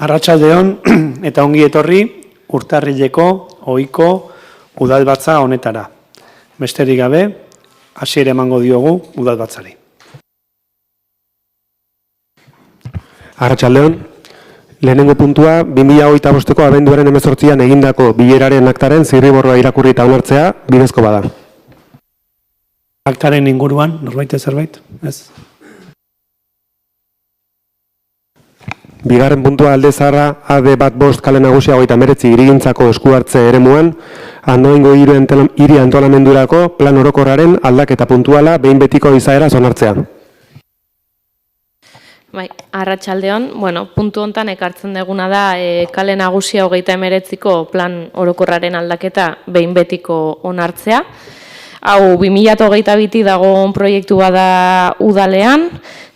Arratsaldeon eta ongi etorri urtarrileko ohiko udalbatza honetara. Besterik gabe, hasiera emango diogu udalbatzari. Arratsaldeon, lehenengo puntua 2025ko abenduaren 18an egindako bileraren aktaren zirriborroa irakurri eta onartzea bidezko bada. Aktaren inguruan, norbait zerbait? Ez? Bigarren puntua alde zaharra AD15 kale nagusia 39 hirigintzako esku hartze eremuan, Andoaingo hiri antolamendurako plan orokorraren aldaketa puntuala behin betiko izaera onartzea. Bai, arratsaldeon, puntu hontan ekartzen deguna da kale nagusia 39ko plan orokorraren aldaketa behin betiko onartzea. Hau 2022 dagoen proiektu bada udalean,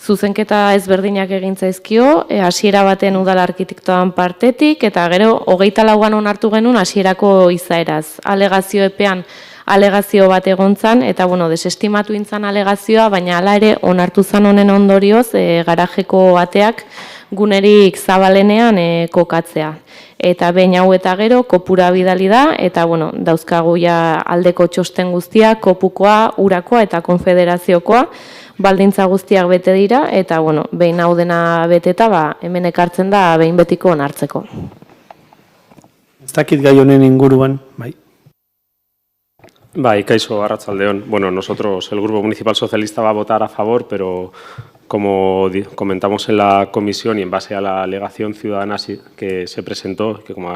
zuzenketa ezberdinak egin zaizkio, hasiera baten udal arkitektoan partetik, eta gero 24an onartu genuen hasierako izaeraz. Alegazio epean alegazio bat egontzan, eta desestimatu intzan alegazioa, baina hala ere onartu zan honen ondorioz garajeko bateak gunerik zabalenean kokatzea. Eta behin hau eta gero, kopura bidali da, eta dauzkagu ja aldeko txosten guztiak, kopukoa, urakoa eta konfederaziokoa, baldintza guztiak bete dira, eta behin hau dena beteta, hemen ekartzen da behin betiko onartzeko. Ez dakit gai honen inguruan, bai. Bai, kaixo, arratsaldeon. Nosotros, el Grupo Municipal Socialista va a votar a favor, pero como comentamos en la comisión y en base a la alegación ciudadana que se presentó, que como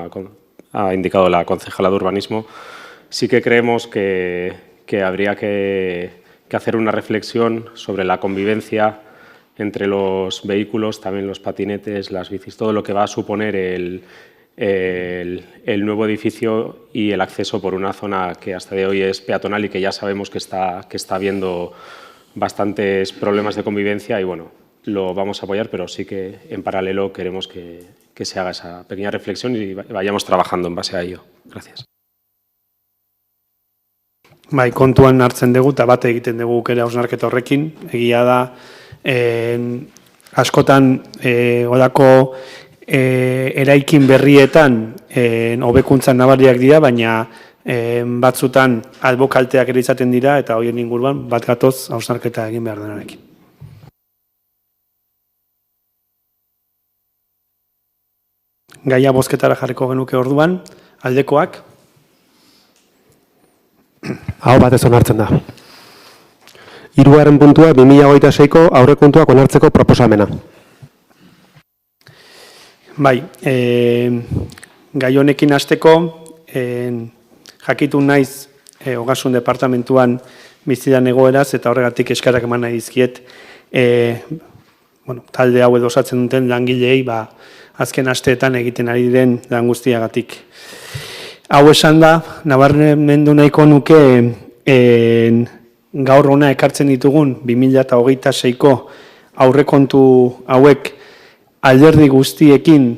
ha indicado la concejala de urbanismo, sí que creemos que habría que hacer una reflexión sobre la convivencia entre los vehículos, también los patinetes, las bicis, todo lo que va a suponer el nuevo edificio y el acceso por una zona que hasta de hoy es peatonal y que ya sabemos que está habiendo bastantes problemas de convivencia y lo vamos a apoyar, pero sí que en paralelo queremos que se haga esa pequeña reflexión y vayamos trabajando en base a ello. Gracias. Bai, kontuan hartzen dugu eta bat egiten dugu ere hausnarketa horrekin. Egia da, askotan olako eraikin berrietan hobekuntzan nabariak dira, baina batzutan albokalteak ere izaten dira eta horien inguruan bat gatoz hausnarketa egin behar denarekin. Gaia bozketara jarriko genuke orduan, aldekoak. Hau batez onartzen da. Hirugarren puntua 2026ko aurrekontuak onartzeko proposamena. Bai, gai honekin hasteko jakitu naiz Ogasun Departamentuan bizidan egoeraz eta horregatik eskarak eman nahi dizkiet talde hau edo osatzen duten langileei azken asteetan egiten ari diren lan guztiagatik. Hau esan da, nabarmendu nahiko nuke gaur hona ekartzen ditugun 2026ko aurrekontu hauek alderdi guztiekin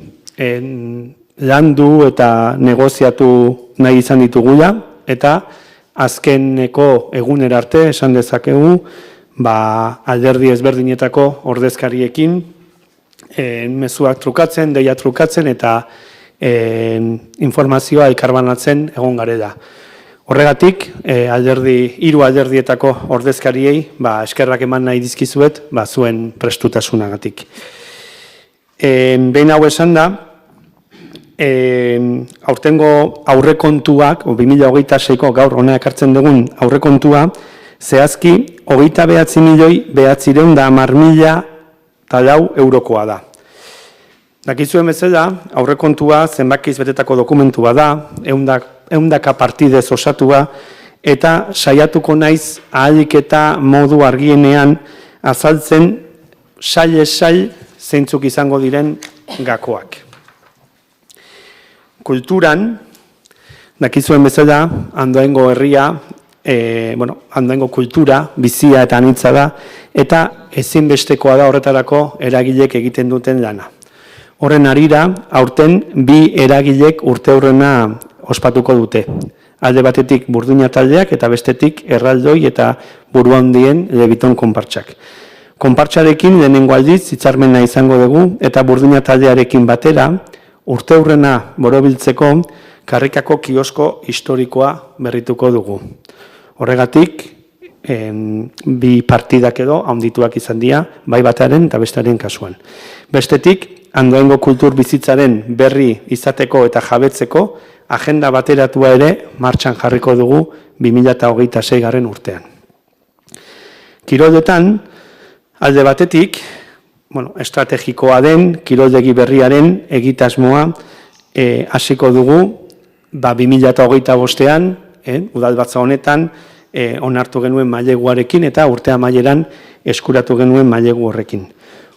landu eta negoziatu nahi izan ditugula, eta azkeneko egunera arte esan dezakegu alderdi ezberdinetako ordezkariekin mezuak trukatzen, deia trukatzen eta informazioa elkarbanatzen egon garela. Horregatik, hiru alderdietako ordezkariei eskerrak eman nahi dizkizuet zuen prestutasunagatik. Behin hau esan da, aurtengo aurrekontuak, 2026ko gaur hona ekartzen dugun aurrekontua, zehazki 29.910.004 eurokoa da. Dakizuen bezala, aurrekontua zenbakiz betetako dokumentua da, 100 partidez osatua, eta saiatuko naiz ahalik eta modu argienean azaltzen sail zeintzuk izango diren gakoak. Kulturan, dakizuen bezala, Andoaingo herria, Andoaingo kultura, bizia eta anitza da, eta ezinbestekoa da horretarako eragilek egiten duten lana. Horren harira, aurten bi eragilek urteurrena ospatuko dute. Alde batetik Burduina taldeak eta bestetik Erraldoi eta Buruhandien Lebiton konpartsak. Konpartsarekin lehenengo aldiz hitzarmena izango dugu eta Burdina taldearekin batera urteurrena borobiltzeko Karrikako kiosko historikoa berrituko dugu. Horregatik, bi partidak edo handituak izan dira, bai bataren eta bestearen kasuan. Bestetik, Andoaingo kultur bizitzaren berri izateko eta jabetzeko agenda bateratua ere martxan jarriko dugu 2026 urtean. Kiroldetan, alde batetik, estrategikoa den kiroldegi berriaren egitasmoa hasiko dugu 2025ean, udalbatza honetan, onartu genuen maileguarekin eta urte amaieran eskuratu genuen mailegu horrekin.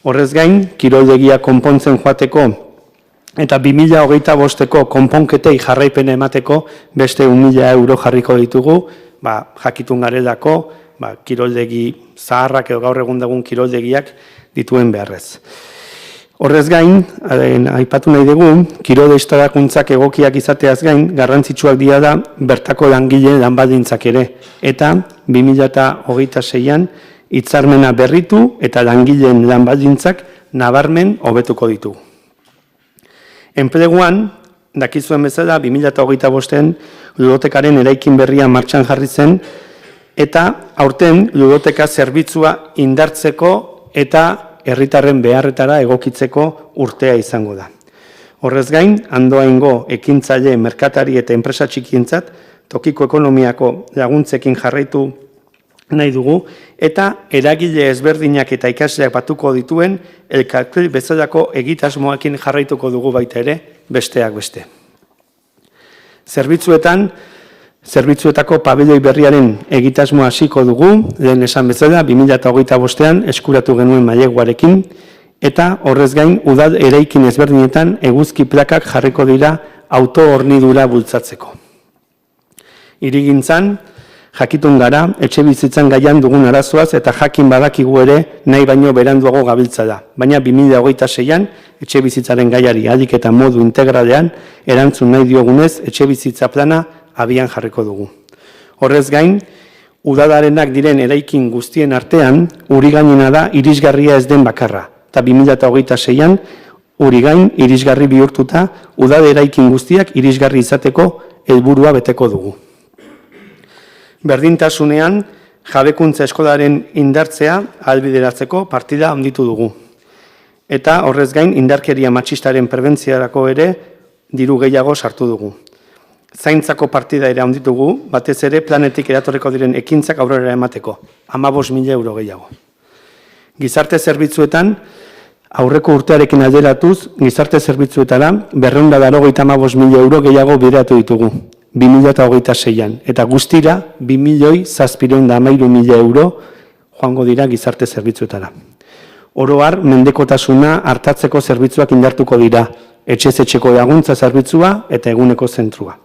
Horrez gain, kiroldegia konpontzen joateko eta 2025eko konponketei jarraipena emateko beste 1.000 euro jarriko ditugu, jakitun garelako, kiroldegi zaharrak edo gaur egun dugun kiroldegiak dituen beharrez. Horrez gain, aipatu nahi dugu, kirolde instalakuntzak egokiak izateaz gain, garrantzitsuak dira da bertako langile lanbaldintzak ere, eta 2026an hitzarmena berritu eta langileen lanbaldintzak nabarmen hobetuko ditugu. Enpleguan, dakizuen bezala, 2025ean ludotekaren eraikin berria martxan jarri zen, eta aurten ludoteka zerbitzua indartzeko eta herritarren beharretara egokitzeko urtea izango da. Horrez gain, Andoaingo ekintzaile merkatari eta enpresa txikientzat tokiko ekonomiako laguntzekin jarraitu nahi dugu, eta eragile ezberdinak eta ikasleak batuko dituen elkartel bezalako egitasmoekin jarraituko dugu baita ere, besteak beste. Zerbitzuetako pabelloi berriaren egitasmoa hasiko dugu, lehen esan bezala, 2025ean eskuratu genuen maileguarekin, eta horrez gain, udal eraikin ezberdinetan eguzki plakak jarriko dira auto-hornidura bultzatzeko. Hirigintzan, jakitun gara, etxe bizitzan gaian dugun arazoaz eta jakin badakigu ere nahi baino beranduago gabiltza da. Baina 2026an, etxe bizitzaren gaiari ahalik eta modu integralean erantzun nahi diogunez etxe bizitza plana abian jarriko dugu. Horrez gain, udalarenak diren eraikin guztien artean, Urigainena da irisgarria ez den bakarra. Eta 2026an, Urigain irisgarri bihurtuta, udal eraikin guztiak irisgarri izateko helburua beteko dugu. Berdintasunean, jabekuntza eskolaren indartzea ahalbideratzeko partida handitu dugu. Eta horrez gain, indarkeria matxistaren prebentziarako ere diru gehiago sartu dugu. Zaintzako partida ere handitugu, batez ere planetik eratorreko diren ekintzak aurrera emateko, 15.000 euro gehiago. Gizarte zerbitzuetan, aurreko urtearekin alderatuz, gizarte zerbitzuetara 285.000 euro gehiago bideratu ditugu. 2026an, eta guztira 2.713.000 euro joango dira gizarte zerbitzuetara. Oro har, mendekotasuna hartatzeko zerbitzuak indartuko dira, etxez-etxeko laguntza zerbitzua eta eguneko zentrua.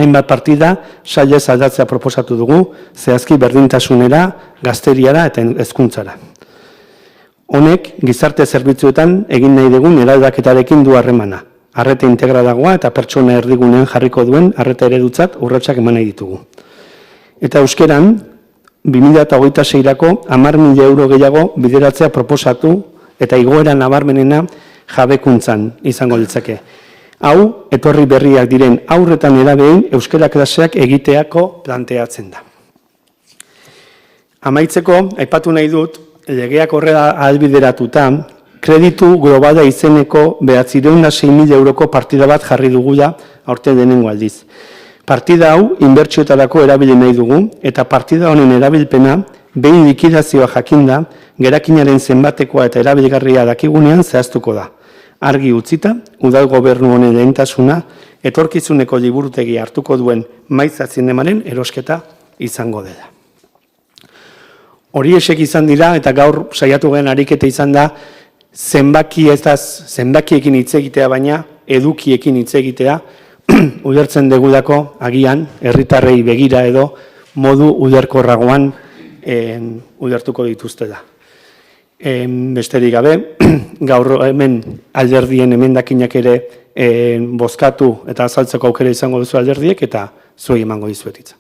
Hainbat partida, sailez aldatzea proposatu dugu, zehazki berdintasunera, gazteriara eta hezkuntzara. Honek, gizarte zerbitzuetan egin nahi dugun eraldaketarekin du harremana. Arreta integralagoa eta pertsona erdigunean jarriko duen arreta eredutzat urratsak eman nahi ditugu. Eta euskeran, 2026erako 10.000 euro gehiago bideratzea proposatu eta igoera nabarmenena jabekuntzan izango litzake. Hau, etorri berriak diren haurretan erabein euskara klaseak egiteako planteatzen da. Amaitzeko, aipatu nahi dut, legeak horrela ahalbideratuta, kreditu globala izeneko 906.000 euroko partida bat jarri dugu da aurten denengo aldiz. Partida hau inbertsioetarako erabili nahi dugu eta partida honen erabilpena behin likidazioa jakinda gerakinaren zenbatekoa eta erabilgarria dakigunean zehaztuko da. Argi utzita, udal gobernu honen lehentasuna etorkizuneko liburutegi hartuko duen Maitza zinemaren erosketa izango dela. Horiexek izan dira eta gaur saiatu gen ariketa izan da zenbakiekin hitz egitea baina edukiekin hitz egitea ulertzen degudako agian herritarrei begira edo modu ulerkorragoan ulertuko dituztela. Besterik gabe, gaur hemen alderdien emendakinak ere bozkatu eta azaltzeko aukera izango duzu alderdiek eta zuei emango dizuet hitza.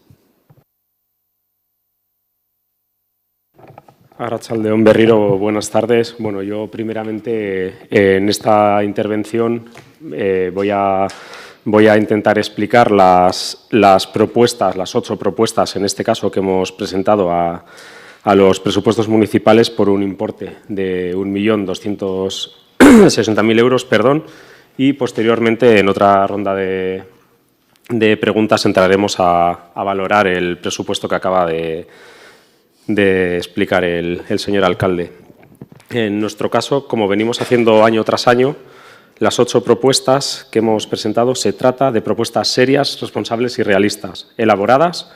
Arratsaldeon berriro, buenas tardes. Bueno, yo primeramente en esta intervención voy a intentar explicar las propuestas, las 8 propuestas, en este caso, que hemos presentado a los presupuestos municipales por un importe de 1.260.000 euros, y posteriormente en otra ronda de preguntas entraremos a valorar el presupuesto que acaba de explicar el señor alcalde. En nuestro caso, como venimos haciendo año tras año, las 8 propuestas que hemos presentado se trata de propuestas serias, responsables y realistas, elaboradas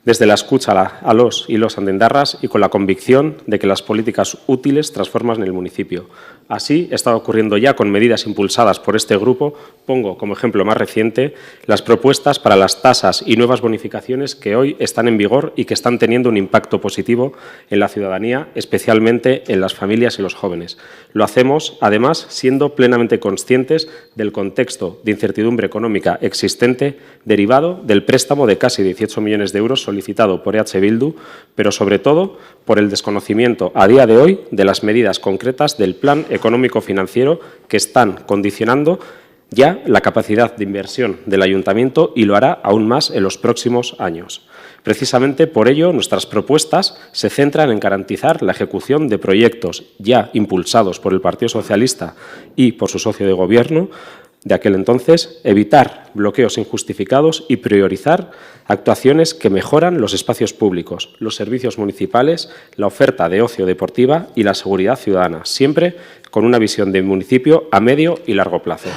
desde la escucha a los y los andendarras y con la convicción de que las políticas útiles transforman el municipio. Así está ocurriendo ya con medidas impulsadas por este grupo. Pongo como ejemplo más reciente las propuestas para las tasas y nuevas bonificaciones que hoy están en vigor y que están teniendo un impacto positivo en la ciudadanía, especialmente en las familias y los jóvenes. Lo hacemos, además, siendo plenamente conscientes del contexto de incertidumbre económica existente derivado del préstamo de casi 18 millones de euros solicitado por EH Bildu, pero sobre todo por el desconocimiento a día de hoy de las medidas concretas del plan económico-financiero que están condicionando ya la capacidad de inversión del Ayuntamiento y lo hará aún más en los próximos años. Precisamente por ello, nuestras propuestas se centran en garantizar la ejecución de proyectos ya impulsados por el Partido Socialista y por su socio de gobierno de aquel entonces, evitar bloqueos injustificados y priorizar actuaciones que mejoran los espacios públicos, los servicios municipales, la oferta de ocio deportiva y la seguridad ciudadana, siempre con una visión de municipio a medio y largo plazo.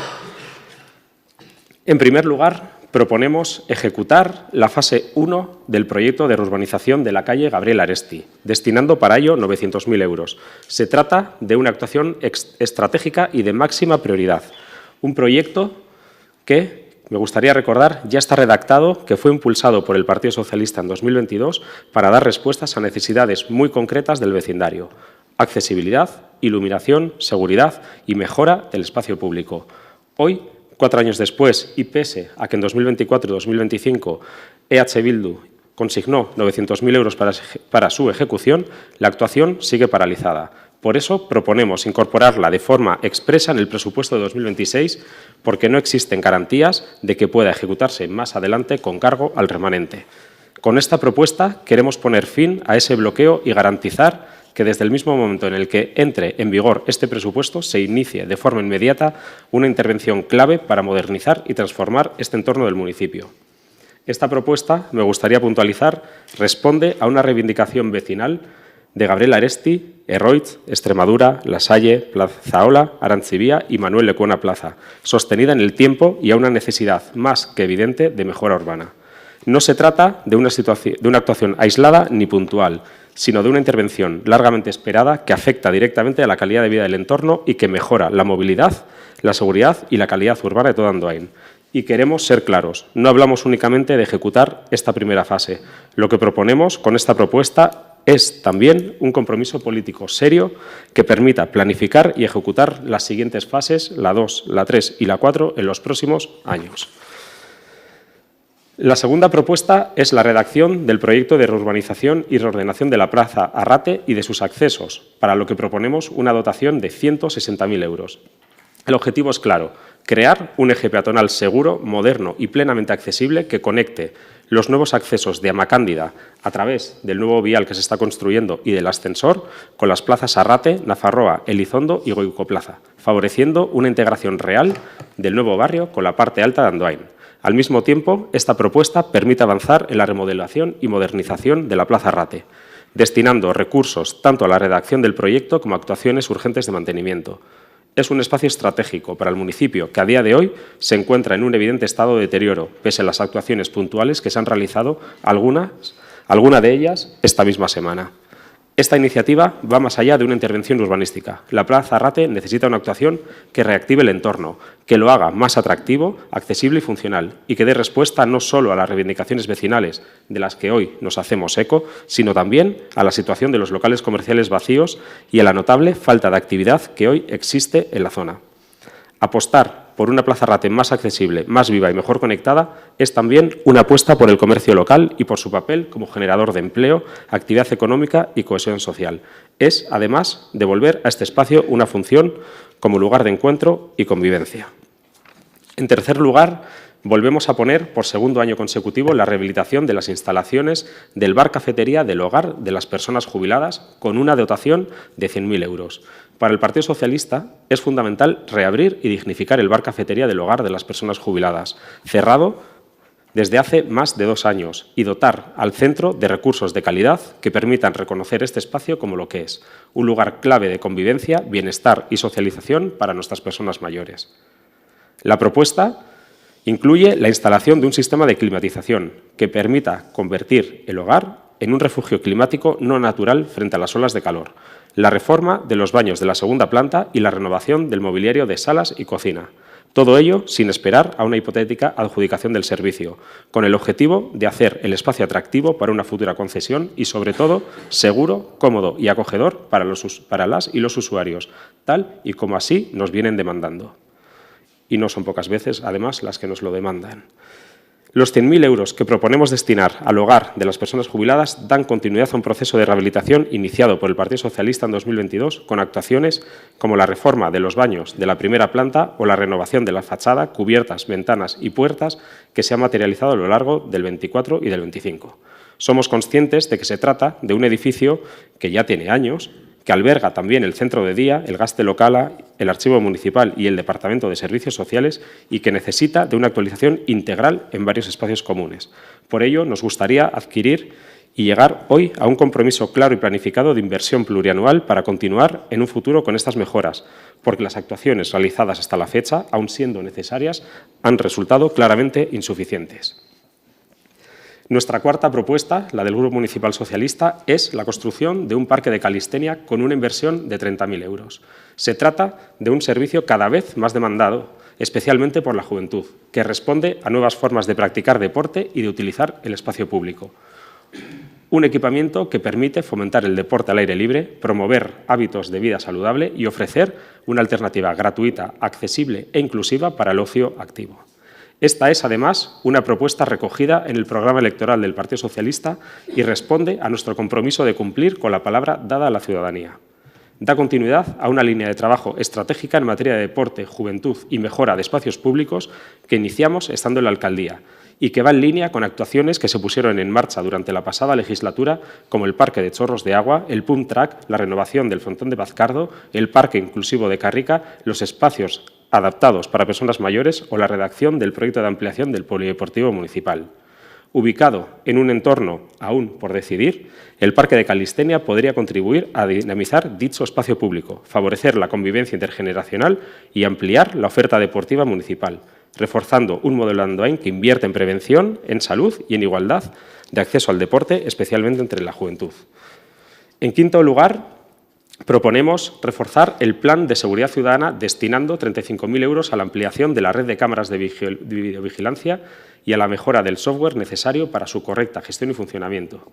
En primer lugar, proponemos ejecutar la fase 1 del proyecto de reurbanización de la calle Gabriel Aresti, destinando para ello 900.000 euros. Se trata de una actuación estratégica y de máxima prioridad. Un proyecto que, me gustaría recordar, ya está redactado, que fue impulsado por el Partido Socialista en 2022 para dar respuestas a necesidades muy concretas del vecindario: accesibilidad, iluminación, seguridad y mejora del espacio público. Hoy, 4 años después, y pese a que en 2024 y 2025 EH Bildu consignó 900.000 euros para su ejecución, la actuación sigue paralizada. Por eso proponemos incorporarla de forma expresa en el presupuesto de 2026, porque no existen garantías de que pueda ejecutarse más adelante con cargo al remanente. Con esta propuesta queremos poner fin a ese bloqueo y garantizar que desde el mismo momento en el que entre en vigor este presupuesto se inicie de forma inmediata una intervención clave para modernizar y transformar este entorno del municipio. Esta propuesta, me gustaría puntualizar, responde a una reivindicación vecinal de Gabriel Aresti, Erroitz, Extremadura, La Salle, Plazaola, Arantzibía y Manuel Lecuona Plaza, sostenida en el tiempo y a una necesidad más que evidente de mejora urbana. No se trata de una actuación aislada ni puntual, sino de una intervención largamente esperada que afecta directamente a la calidad de vida del entorno y que mejora la movilidad, la seguridad y la calidad urbana de todo Andoain. Y queremos ser claros, no hablamos únicamente de ejecutar esta primera fase. Lo que proponemos con esta propuesta es también un compromiso político serio que permita planificar y ejecutar las siguientes fases, la 2, la 3 y la 4, en los próximos años. La segunda propuesta es la redacción del proyecto de reurbanización y reordenación de la Plaza Arrate y de sus accesos, para lo que proponemos una dotación de 160.000 euros. El objetivo es claro: crear un eje peatonal seguro, moderno y plenamente accesible que conecte los nuevos accesos de Amacándida a través del nuevo vial que se está construyendo y del ascensor con las plazas Arrate, Nafarroa, Elizondo y Goico Plaza, favoreciendo una integración real del nuevo barrio con la parte alta de Andoain. Al mismo tiempo, esta propuesta permite avanzar en la remodelación y modernización de la Plaza Arrate, destinando recursos tanto a la redacción del proyecto como a actuaciones urgentes de mantenimiento. Es un espacio estratégico para el municipio que a día de hoy se encuentra en un evidente estado de deterioro, pese a las actuaciones puntuales que se han realizado, alguna de ellas esta misma semana. Esta iniciativa va más allá de una intervención urbanística. La Plaza Arrate necesita una actuación que reactive el entorno, que lo haga más atractivo, accesible y funcional, y que dé respuesta no solo a las reivindicaciones vecinales de las que hoy nos hacemos eco, sino también a la situación de los locales comerciales vacíos y a la notable falta de actividad que hoy existe en la zona. Apostar por una Plaza Raten más accesible, más viva y mejor conectada es también una apuesta por el comercio local y por su papel como generador de empleo, actividad económica y cohesión social. Es, además, devolver a este espacio una función como lugar de encuentro y convivencia. En tercer lugar, volvemos a poner por segundo año consecutivo la rehabilitación de las instalaciones del bar-cafetería del hogar de las personas jubiladas con una dotación de 100.000 euros. Para el Partido Socialista es fundamental reabrir y dignificar el bar-cafetería del hogar de las personas jubiladas, cerrado desde hace más de 2 años, y dotar al centro de recursos de calidad que permitan reconocer este espacio como lo que es, un lugar clave de convivencia, bienestar y socialización para nuestras personas mayores. La propuesta incluye la instalación de un sistema de climatización que permita convertir el hogar en un refugio climático no natural frente a las olas de calor, la reforma de los baños de la segunda planta y la renovación del mobiliario de salas y cocina. Todo ello sin esperar a una hipotética adjudicación del servicio, con el objetivo de hacer el espacio atractivo para una futura concesión y, sobre todo, seguro, cómodo y acogedor para las y los usuarios, tal y como así nos vienen demandando. Y no son pocas veces, además, las que nos lo demandan. Los 100.000 euros que proponemos destinar al hogar de las personas jubiladas dan continuidad a un proceso de rehabilitación iniciado por el Partido Socialista en 2022 con actuaciones como la reforma de los baños de la primera planta o la renovación de la fachada, cubiertas, ventanas y puertas que se ha materializado a lo largo del 24 y del 25. Somos conscientes de que se trata de un edificio que ya tiene años, que alberga también el centro de día, el gaste local, el archivo municipal y el Departamento de Servicios Sociales y que necesita de una actualización integral en varios espacios comunes. Por ello, nos gustaría adquirir y llegar hoy a un compromiso claro y planificado de inversión plurianual para continuar en un futuro con estas mejoras, porque las actuaciones realizadas hasta la fecha, aun siendo necesarias, han resultado claramente insuficientes. Nuestra cuarta propuesta, la del Grupo Municipal Socialista, es la construcción de un parque de calistenia con una inversión de 30.000 euros. Se trata de un servicio cada vez más demandado, especialmente por la juventud, que responde a nuevas formas de practicar deporte y de utilizar el espacio público. Un equipamiento que permite fomentar el deporte al aire libre, promover hábitos de vida saludable y ofrecer una alternativa gratuita, accesible e inclusiva para el ocio activo. Esta es, además, una propuesta recogida en el programa electoral del Partido Socialista y responde a nuestro compromiso de cumplir con la palabra dada a la ciudadanía. Da continuidad a una línea de trabajo estratégica en materia de deporte, juventud y mejora de espacios públicos que iniciamos estando en la alcaldía y que va en línea con actuaciones que se pusieron en marcha durante la pasada legislatura, como el Parque de Chorros de Agua, el Pump Track, la renovación del Frontón de Bazcardo, el Parque Inclusivo de Carrica, los espacios adaptados para personas mayores o la redacción del proyecto de ampliación del Polideportivo Municipal. Ubicado en un entorno aún por decidir, el Parque de Calistenia podría contribuir a dinamizar dicho espacio público, favorecer la convivencia intergeneracional y ampliar la oferta deportiva municipal, reforzando un modelo Andoain que invierte en prevención, en salud y en igualdad de acceso al deporte, especialmente entre la juventud. En quinto lugar, proponemos reforzar el plan de seguridad ciudadana destinando 35.000 euros a la ampliación de la red de cámaras de videovigilancia y a la mejora del software necesario para su correcta gestión y funcionamiento.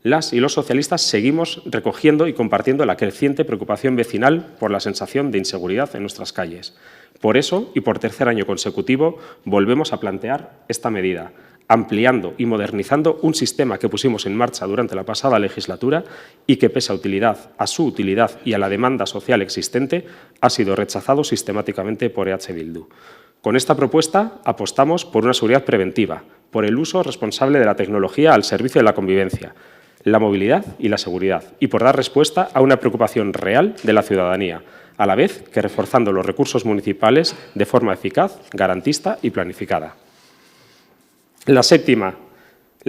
Las y los socialistas seguimos recogiendo y compartiendo la creciente preocupación vecinal por la sensación de inseguridad en nuestras calles. Por eso, y por tercer año consecutivo, volvemos a plantear esta medida, ampliando y modernizando un sistema que pusimos en marcha durante la pasada legislatura y que, pese a su utilidad y a la demanda social existente, ha sido rechazado sistemáticamente por EH Bildu. Con esta propuesta apostamos por una seguridad preventiva, por el uso responsable de la tecnología al servicio de la convivencia, la movilidad y la seguridad, y por dar respuesta a una preocupación real de la ciudadanía, a la vez que reforzando los recursos municipales de forma eficaz, garantista y planificada. La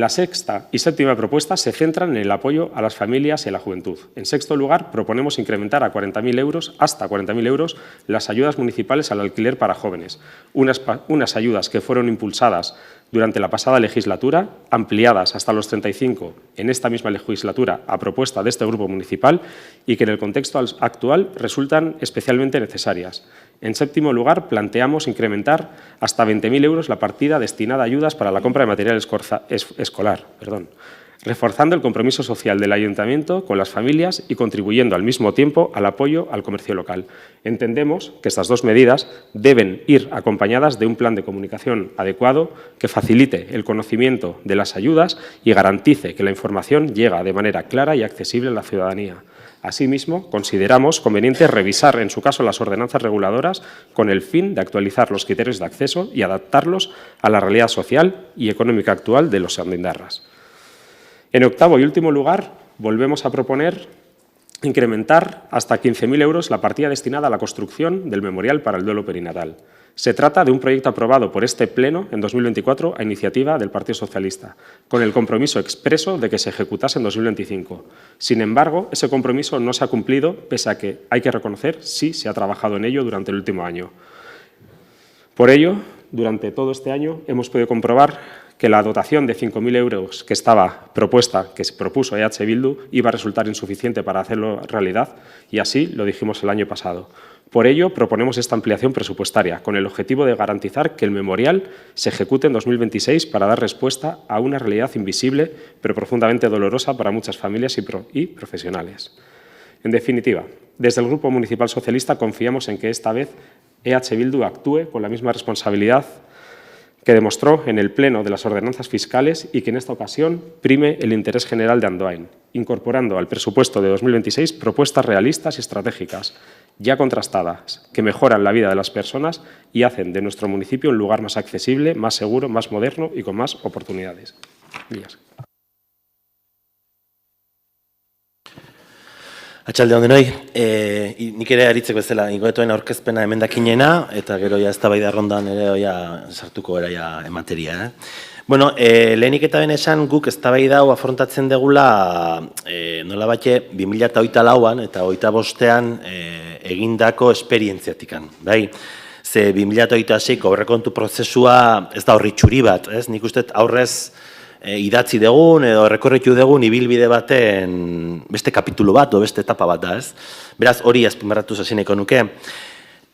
sexta y séptima propuesta se centran en el apoyo a las familias y a la juventud. En sexto lugar, proponemos incrementar a 40.000 euros, hasta 40.000 euros, las ayudas municipales al alquiler para jóvenes, unas ayudas que fueron impulsadas durante la pasada legislatura, ampliadas hasta los 35 en esta misma legislatura a propuesta de este grupo municipal y que en el contexto actual resultan especialmente necesarias. En séptimo lugar, planteamos incrementar hasta 20.000 euros la partida destinada a ayudas para la compra de material escolar. reforzando el compromiso social del Ayuntamiento con las familias y contribuyendo al mismo tiempo al apoyo al comercio local. Entendemos que estas dos medidas deben ir acompañadas de un plan de comunicación adecuado que facilite el conocimiento de las ayudas y garantice que la información llega de manera clara y accesible a la ciudadanía. Asimismo, consideramos conveniente revisar, en su caso, las ordenanzas reguladoras con el fin de actualizar los criterios de acceso y adaptarlos a la realidad social y económica actual de los santaindarras. En octavo y último lugar, volvemos a proponer incrementar hasta 15.000 euros la partida destinada a la construcción del memorial para el duelo perinatal. Se trata de un proyecto aprobado por este Pleno en 2024 a iniciativa del Partido Socialista, con el compromiso expreso de que se ejecutase en 2025. Sin embargo, ese compromiso no se ha cumplido, pese a que, hay que reconocer, sí se ha trabajado en ello durante el último año. Por ello, durante todo este año hemos podido comprobar que la dotación de 5.000 euros que estaba propuesta, que se propuso EH Bildu, iba a resultar insuficiente para hacerlo realidad, y así lo dijimos el año pasado. Por ello, proponemos esta ampliación presupuestaria, con el objetivo de garantizar que el memorial se ejecute en 2026 para dar respuesta a una realidad invisible, pero profundamente dolorosa para muchas familias y profesionales. En definitiva, desde el Grupo Municipal Socialista confiamos en que esta vez EH Bildu actúe con la misma responsabilidad que demostró en el Pleno de las ordenanzas fiscales y que en esta ocasión prime el interés general de Andoain, incorporando al presupuesto de 2026 propuestas realistas y estratégicas, ya contrastadas, que mejoran la vida de las personas y hacen de nuestro municipio un lugar más accesible, más seguro, más moderno y con más oportunidades. Atxaldeon denoi, nik ere aritzeko bezala ingoetuen aurkezpena emendakinena, eta gero ja eztabaida rondan ere sartuko era emateria. Bueno, lehenik eta ben esan guk eztabaida hau afrontatzen degula nolabait 2024an eta 25ean egindako esperientziatikan, bai? Ze 2026ko aurrekontu prozesua ez da horri txuri bat, ez? Nik uste aurrez idatzi dugun edo errekorritu dugun ibilbide baten beste kapitulu bat edo beste etapa bat da, ez? Beraz, hori azpimarratuz hasi nahiko nuke.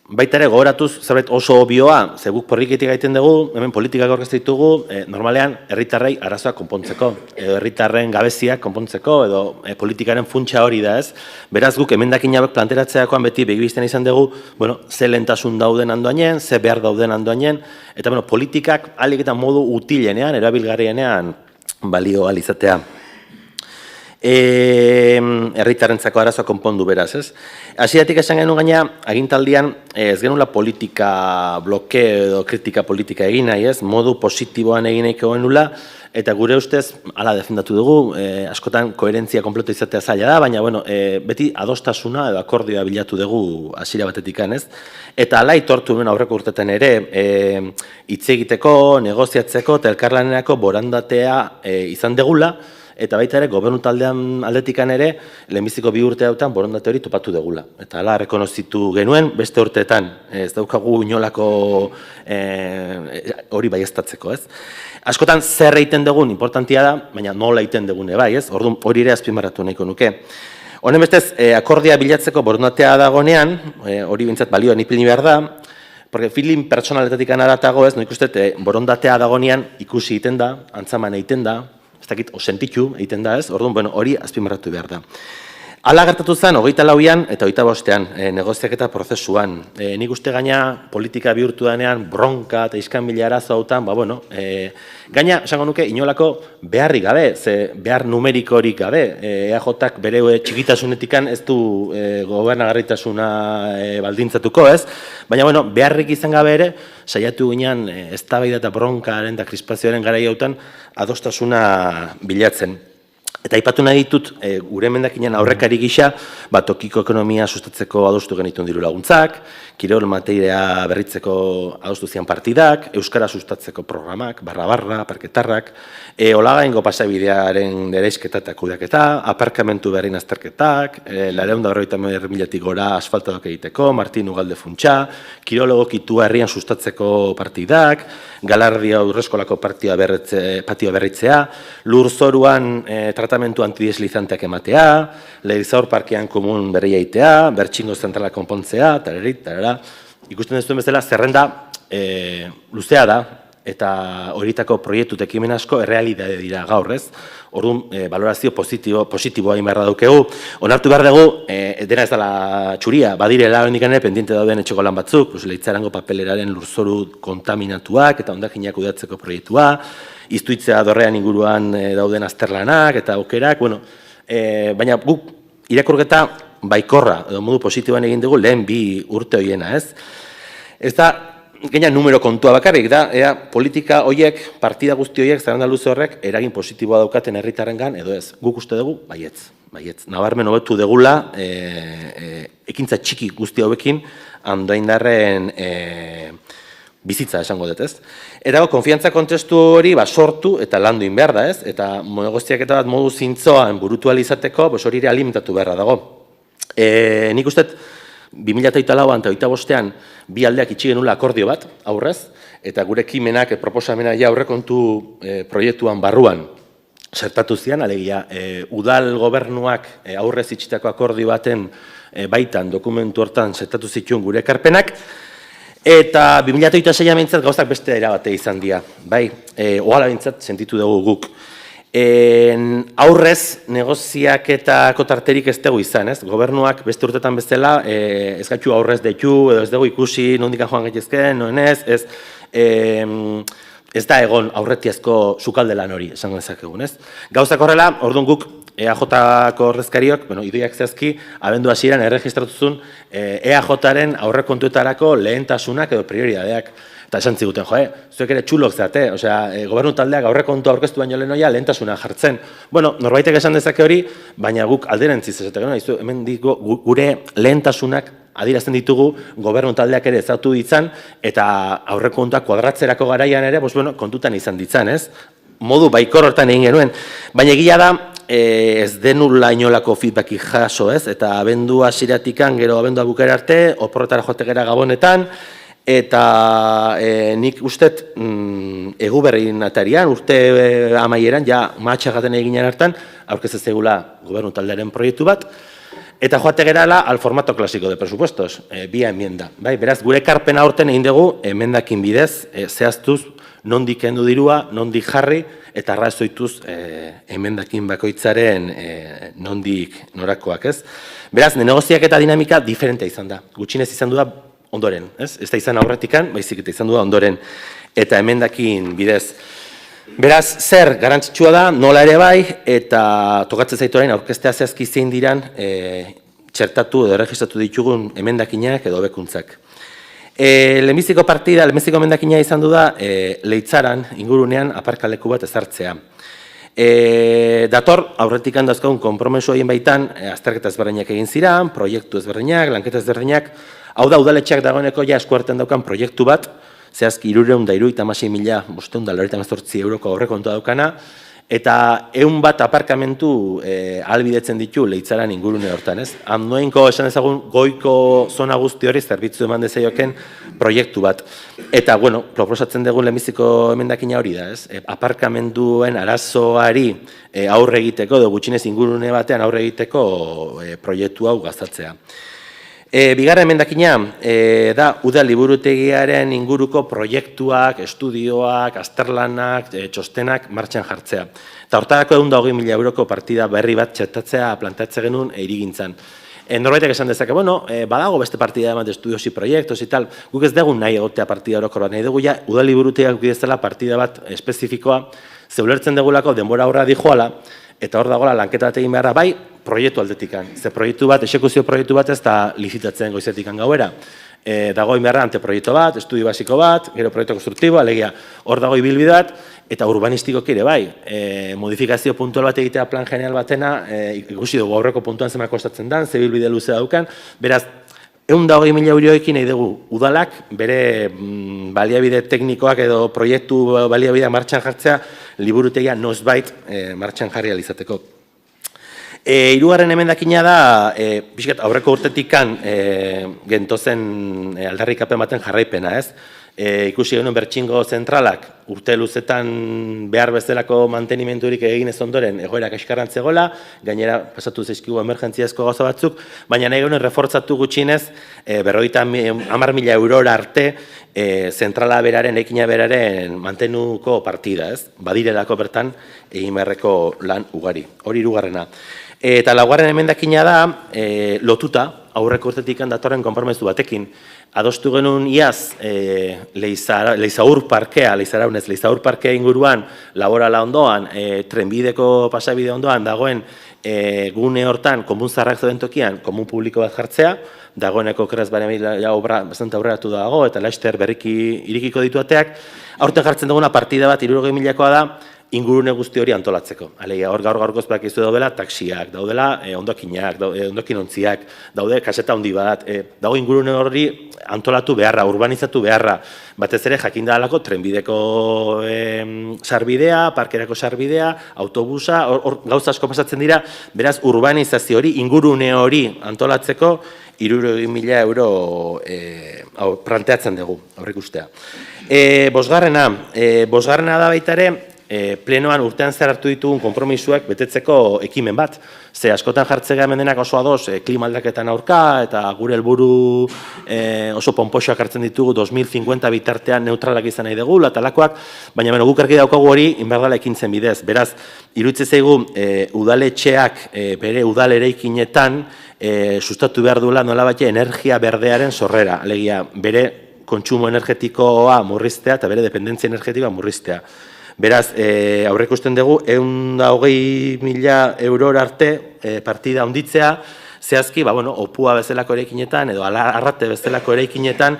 Baita ere, gogoratuz, zerbait oso obioa, ze guk porriketik gaiten dugu, hemen politikak aurkeztu ditugu, normalean, herritarrei arazoak konpontzeko, edo herritarren gabeziak konpontzeko, edo politikaren funtsa hori da, ez? Beraz, guk emendakin hauek planteratzeakoan beti begibizten izan dugu, bueno, ze lehentasun dauden andoainen, ze behar dauden andoainen, eta bueno, politikak ahalik eta modu utilenean, erabilgarrienean balio alizatea. Herritarrentzako arazoa konpondu beraz, ez? Hasieratik esan genuen gaina, agintaldian ez genuela politika bloke edo kritika politika egin nahi, ez? Modu positiboan egin nahiko genula, eta gure ustez, hala defendatu dugu, askotan koherentzia kompleto izatea zaila da, baina bueno, beti adostasuna edo akordioa bilatu dugu hasiera batetikan, ez? Eta hala itortu hemen aurreko urtetan ere, hitz egiteko, negoziatzeko eta elkarlanerako borondatea izan degula, eta baita ere, gobernu taldean aldetikan ere, lehenbiziko 2 urte hautan borondate hori topatu degula. Eta hala, rekonozitu genuen, beste urteetan, ez daukagu inolako hori baieztatzeko, ez? Askotan, zer egiten dugun, importantia da, baina nola egiten dugune bai, ez? Orduan, hori ere azpimarratu nahiko nuke. Honen bestez, akordia bilatzeko borondatea dagonean, hori bintzat balioan ipini behar da, porque feeling personaletatik anaratago, ez? No ikustet, borondatea dagonean ikusi egiten da, antzaman egiten da, ez dakit, sentitu egiten da, ez? Orduan, bueno, hori azpimarratu behar da. Hala gertatu zen, 24ean eta 25ean negoziaketa prozesuan. Nik uste gaina politika bihurtu denean bronka eta iskanbila arazo hautan, bueno, gaina, esango nuke, inolako beharrik gabe, ze behar numerikorik gabe. EAJak bere txikitasunetikan ez du gobernagarritasuna baldintzatuko, ez? Baina, bueno, beharrik izan gabe ere, saiatu ginean eztabaida eta bronkaren eta krispazioaren garai hautan adostasuna bilatzen. Eta aipatu nahi ditut, gure emendakinean aurrekari gisa, tokiko ekonomia sustatzeko adostu genituen diru laguntzak, kirol materia berritzeko adostu zian partidak, euskara sustatzeko programak, barra, parketarrak, olagaingo pasabidearen ereisketa eta kudeaketa, aparkamentu berrin azterketak, 250.000 gora asfaltadok egiteko, Martin Ugalde funtsa, kirologo kitua herrian sustatzeko partidak, Galardia Urreskolako patioa berritzea, lurzoruan tratamentu antideslizanteak ematea, Leirizaur parkean komun berria itea, Bertxingo zentrala konpontzea, tarara. Ikusten ez duen bezala, zerrenda luzea da, eta horietako proiektu ekimen asko errealitate dira gaur, ez? Orduan, valorazio positiboa egin beharra daukegu. Onartu behar dugu, dena ez dela txuria, badirela hendik ere pendiente dauden etxeko lan batzuk, Leitzarango papeleraren lurzoru kontaminatuak eta hondakinak kudeatzeko proiektua, Iztuitzea dorrean inguruan dauden azterlanak eta aukerak, bueno, baina guk irakurketa baikorra, edo modu positiboan egin dugu lehen 2 urte horiena, ez? Ez da, gaina numero kontua bakarrik da, politika horiek, partida guzti horiek, zerrenda luze horrek, eragin positiboa daukaten herritarrengan edo ez. Guk uste dugu, baietz. Nabarmen hobetu degula, ekintza txiki guzti hauekin, Andoaindarren bizitza esango dut, ez? Eta konfiantza kontestu hori sortu eta landu behar da, ez? Eta negoziaketa bat modu zintzoan burutu izateko, hori ere alimentatu beharra dago. Nik uste 2008an eta 2005an bi aldeak itxi genula akordio bat, aurrez, eta gure ekimenak proposamena aurrekontu proiektuan barruan zertatu zian, alegia, udal gobernuak aurrez itxitako akordio baten baitan dokumentu hortan zertatu zituen gure ekarpenak, eta 2006an behintzat gauzak beste erabate izan dira, bai, ohala behintzat sentitu dugu guk. Aurrez, negoziaketako tarterik ez dugu izan, ez? Gobernuak beste urtetan bezala, ez gaitu aurrez detu, edo ez dugu ikusi nondikan joan gaitezken, noen ez da egon aurretiazko sukaldelan hori, esango dezakegun, ez? Gauzak horrela, orduan guk EAJ-ko ordezkariok, idoiak zehazki, abendu hasieran erregistratuzun EAJ-aren aurrekontuetarako lehentasunak edo prioridadeak. Eta esan ziguten, zuek ere txulok zeate, gobernu taldeak aurrekontu aurkeztu baino lehenoia lehentasuna jartzen. Bueno, norbaitek esan dezake hori, baina guk alderantziz esatek, hemen digo gure lehentasunak adierazten ditugu gobernu taldeak ere ezautu ditzan, eta aurrekontuak kuadratzerako garaian ere, kontutan izan ditzan, ez? Modu baikor hortan egin genuen. Baina egia da, ez denula inolako feedbacki jaso, ez? Eta abendua hasieratikan, gero abendua bukera arte, oporretara joategera Gabonetan, eta nik ustet eguberrin atarian, urte amaieran, ja matxagaten eginen hartan, aurkezez egula gobernu taldearen proiektu bat, eta joate gerala al formato klasiko de presupuestos, via enmienda. Beraz, gure ekarpena aurten egin dugu, emendakin bidez, zehaztuz, nondik kendu dirua, nondik jarri, eta arrazoituz emendakin bakoitzaren nondik norakoak, ez? Beraz, negoziak eta dinamika diferentea izan da. Gutxinez izan du da ondoren, ez? Ez da izan aurretikan, baizik eta izan du da ondoren, eta emendakin bidez. Beraz, zer garrantzitsua da, nola ere bai, eta tokatzen zaitu orain aurkeztea zehazki zein diran txertatu edo erregistratu ditugun emendakinak edo hobekuntzak. Lehenbiziko partida, lehenbiziko emendakina izan du da, Leitzaran ingurunean aparkaleku bat ezartzea. Dator, aurretik handazkagun konpromesu egin baitan, azterketa ezberdinak egin ziran, proiektu ezberdinak, lanketa ezberdinak, hau da, udaletxeak dagoeneko ja eskuartean daukan proiektu bat, zehazki 376.598 euroko aurrekontua daukana, eta 100 bat aparkamentu ahalbidetzen ditu Leitzaran ingurune hortan, ez? Andoainko esan ezagun goiko zona guzti hori zerbitzu eman dezaioken proiektu bat. Eta, bueno, proposatzen dugun lehenbiziko emendakina hori da, ez? Aparkamenduen arazoari aurre egiteko, edo gutxinez ingurune batean aurre egiteko proiektu hau gastatzea. Bigarren emendakina da udal liburutegiaren inguruko proiektuak, estudioak, azterlanak, txostenak martxan jartzea. Eta hortarako 120.000 euroko partida berri bat txertatzea planteatzen genuen hirigintzan. Norbaitek esan dezake, badago beste partida eman de estudios y proiektos y tal, guk ez dugu nahi egotea partida orokor bat, nahi dugu ja udal liburutegiak bidezela partida bat espezifikoa, zeulertzen dugulako denbora horra dijoala, eta hor dagoela lanketa bat egin beharra bai, proiektu aldetikan. Ze proiektu bat, exekuzio proiektu bat ez da licitatzen goizetikan gauera. Dago beharra anteproiektu bat, estudio basiko bat, gero proiektu konstruktibo, alegia hor dago ibilbide bat, eta urbanistikoak ere bai. Modifikazio puntual bat egitea plan general batena, ikusi dugu aurreko puntuan zemak kostatzen dan, ze ibilbide luze daukan, beraz, 120.000 euroekin nahi dugu udalak, bere baliabide teknikoak edo proiektu baliabidea martxan jartzea, liburutegia noizbait martxan jarri alizateko. Hirugarren emendakina da, aurreko urtetikan gentozen aldarrikapen baten jarraipena, ez? Ikusi genuen bertxingo zentralak urte luzetan behar bezalako mantenimenturik egin ez ondoren egoera kaskarran zegoela, gainera pasatu zaizkigu emergentziazko gauza batzuk, baina nahi genuen refortzatu gutxinez 50.000 eurora arte zentrala beraren, ekina beraren mantenuko partida, ez? Badirelako bertan egin beharreko lan ugari. Hori hirugarrena. Eta laugarren emendakina da, lotuta, aurreko urtetik datorren konpromezu batekin. Adostu genuen iaz Leizaur parkea inguruan, laborala ondoan, trenbideko pasabide ondoan dagoen gune hortan, komun zarrak zeuden tokian, komun publiko bat jartzea, dagoeneko keraz bere obra bastante aurreratu dago, eta laster berriki irikiko ditu ateak. Aurten jartzen duguna partida bat, 60.000koa da, ingurune guzti hori antolatzeko. Alegia, hor gaur-gaurkoz bakizu daudela taksiak, daudela ondokinak, ondokinontziak, daude kaseta handi bat, dago ingurune hori antolatu beharra, urbanizatu beharra, batez ere jakinda alako trenbideko sarbidea, parkerako sarbidea, autobusa, hor gauza asko pasatzen dira, beraz urbanizazio hori, ingurune hori antolatzeko 60.000 euro planteatzen dugu, aurrik ustea. Bosgarrena da baita ere, plenoan urtean zer hartu ditugun konpromisuak betetzeko ekimen bat. Ze askotan jartzea hemen denak oso adoz klima aldaketan aurka eta gure helburu oso ponpoxoak hartzen ditugu 2050 bitartean neutralak izan nahi dugu, latalakoak, baina guk argi daukagu hori inberdala ekintzen bidez. Beraz, iruditzen zaigu udaletxeak bere udal eraikinetan sustatu behar duela nolabait energia berdearen sorrera, alegia bere kontsumo energetikoa murriztea eta bere dependentzia energetikoa murriztea. Beraz, aurreikusten dugu, 120.000 eurora arte partida handitzea, zehazki, opua bezalako eraikinetan, edo arrate bezalako eraikinetan,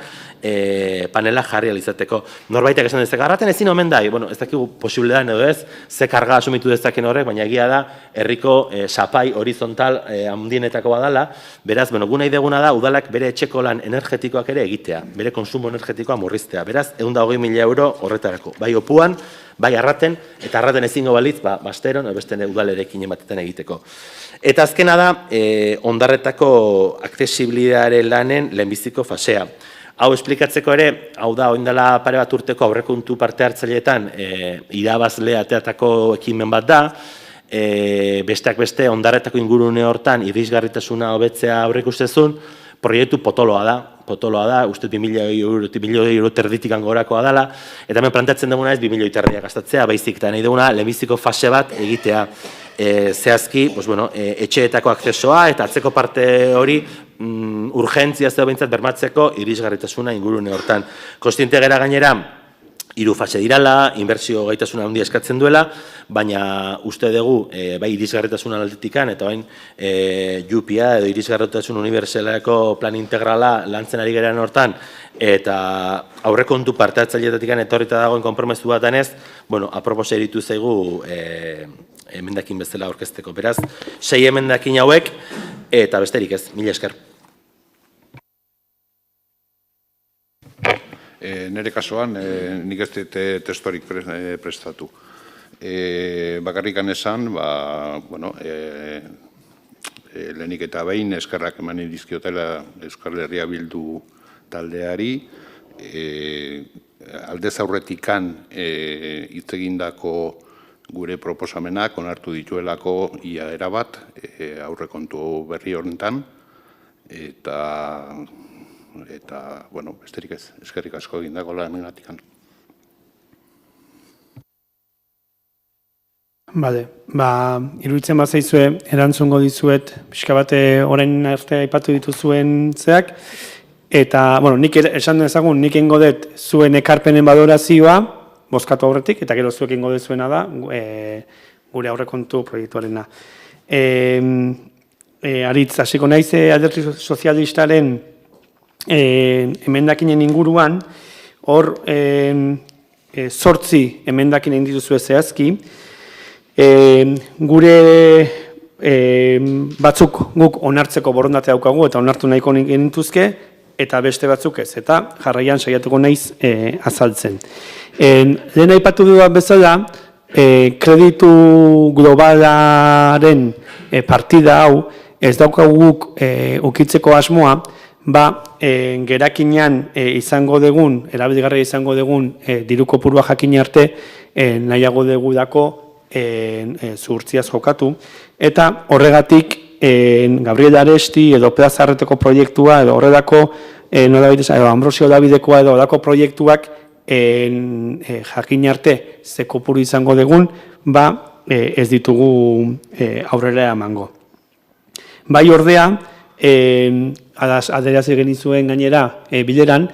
panela jarri alizateko. Norbaitek esan dezak, arraten ezin omen da, ez dakigu posible da, edo ez, ze karga asumitu dezaken horrek, baina egia da, herriko sapai horizontal handienetako badala, beraz, gu nahi deguna da, udalak bere etxeko lan energetikoak ere egitea, bere konsumo energetikoa murriztea, beraz, 120.000 euro horretarako, bai opuan, bai arraten, eta arraten ezingo balitz, basteron, beste udalerekin batetan egiteko. Eta azkena da, ondarretako aksesibilidadearen lanen lehenbiziko fasea. Hau esplikatzeko ere, hau da, oindala pare bat urteko aurrekontu parte hartzaileetan irabazle ateatako ekimen bat da, besteak beste, ondarretako ingurune hortan irisgarritasuna hobetzea aurreikustezun, proiektu potoloa da, uste 2.000 euro terditik gorakoa dela, eta hemen planteatzen duguna ez 2.000 terdia gastatzea, baizik eta nahi duguna lehenbiziko fase bat egitea. Zehazki, etxeetako akzesoa eta atzeko parte hori urgentzia zeu behintzat bermatzeko irisgarritasuna ingurune hortan. Kontziente gara gainera, 3 fase dirala, inbertsio gaitasuna handia eskatzen duela, baina uste dugu, bai irisgarritasuna aldetikan, eta bain JUPIA edo irisgarritasun unibertsaleko plan integrala lantzen ari geran hortan, eta aurrekontu parte hartzaileetatik etorrita dagoen konpromezu bat danez, apropos eritu zaigu emendakin bezala aurkezteko. Beraz, 6 emendakin hauek, eta besterik ez, mila esker. Nere kasuan, nik ez dut testorik prestatu. Bakarrikan esan, lehenik eta behin eskerrak eman dizkiotela Euskal Herria Bildu taldeari, aldez aurretikan hitz egindako gure proposamenak onartu dituelako ia erabat aurrekontu berri honetan, eta besterik ez, eskerrik asko egindako lanengatik. Iruditzen bazaizue, erantzungo dizuet, pixka bate orain arte aipatu dituzuen zeak, eta, nik esan dezagun, nik ingo dut zuen ekarpenen balorazioa, bozkatu aurretik, eta gero zuek ingo dezuena da, gure aurrekontu proiektuarena. Aritz, hasiko naiz Alderdi Sozialistaren emendakinen inguruan, hor 8 emendakinen dituzue zehazki, gure batzuk guk onartzeko borondate daukagu eta onartu nahiko genituzke, eta beste batzuk ez, eta jarraian saiatuko naiz azaltzen. Lehen aipatu dudan bezala, kreditu globalaren partida hau ez daukagu guk ukitzeko asmoa, gerakinean izango dugun, erabilgarria izango dugun diru kopurua jakin arte nahiago dugu dako zuhurtziaz jokatu, eta horregatik Gabriel Aresti edo Pedazarreteko proiektua edo horredako edo Ambrosio Davidekoa edo horredako proiektuak jakin arte ze kopuru izango dugun, ez ditugu aurrera emango. Bai ordea, aderazi genizuen gainera bileran,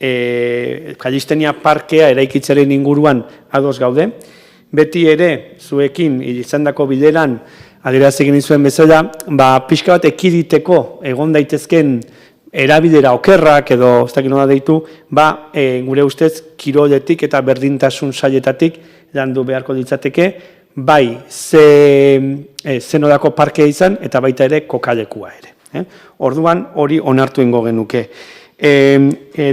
Kalistenia parkea eraikitzearen inguruan ados gaude. Beti ere, zuekin izandako bileran aderazi genizuen bezala, pixka bat ekiditeko egon daitezken erabilera okerrak edo ez dakit nola deitu, gure ustez kiroletik eta berdintasun sailetatik landu beharko ditzateke, bai zenodako parkea izan eta baita ere kokalekua ere. Orduan hori onartu ingo genuke.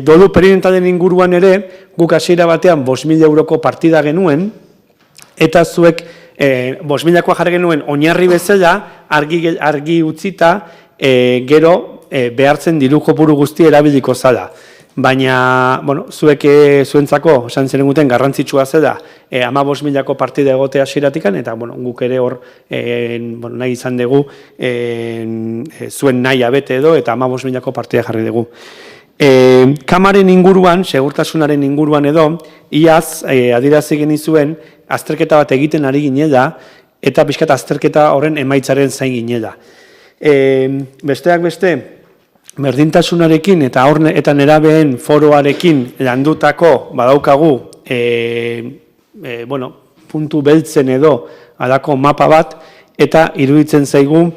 Dolu perimetalen inguruan ere, guk hasiera batean 5.000 euroko partida genuen, eta zuek 5.000koa jarri genuen oinarri bezala, argi utzita, gero behartzen diru kopuru guzti erabiliko zala. Baina, zuek zuentzako, esan zen eguten garrantzitsua zela, 15.000ko partida egotea hasieratik, eta guk ere hor nahi izan dugu zuen nahi abete edo, eta 15.000ko partida jarri dugu. Kamaren inguruan, segurtasunaren inguruan edo, iaz adierazi genizuen azterketa bat egiten ari ginela, eta pixkat azterketa horren emaitzaren zain ginela. Besteak beste, berdintasunarekin eta nerabeen foroarekin landutako badaukagu puntu beltzen edo alako mapa bat, eta iruditzen zaigu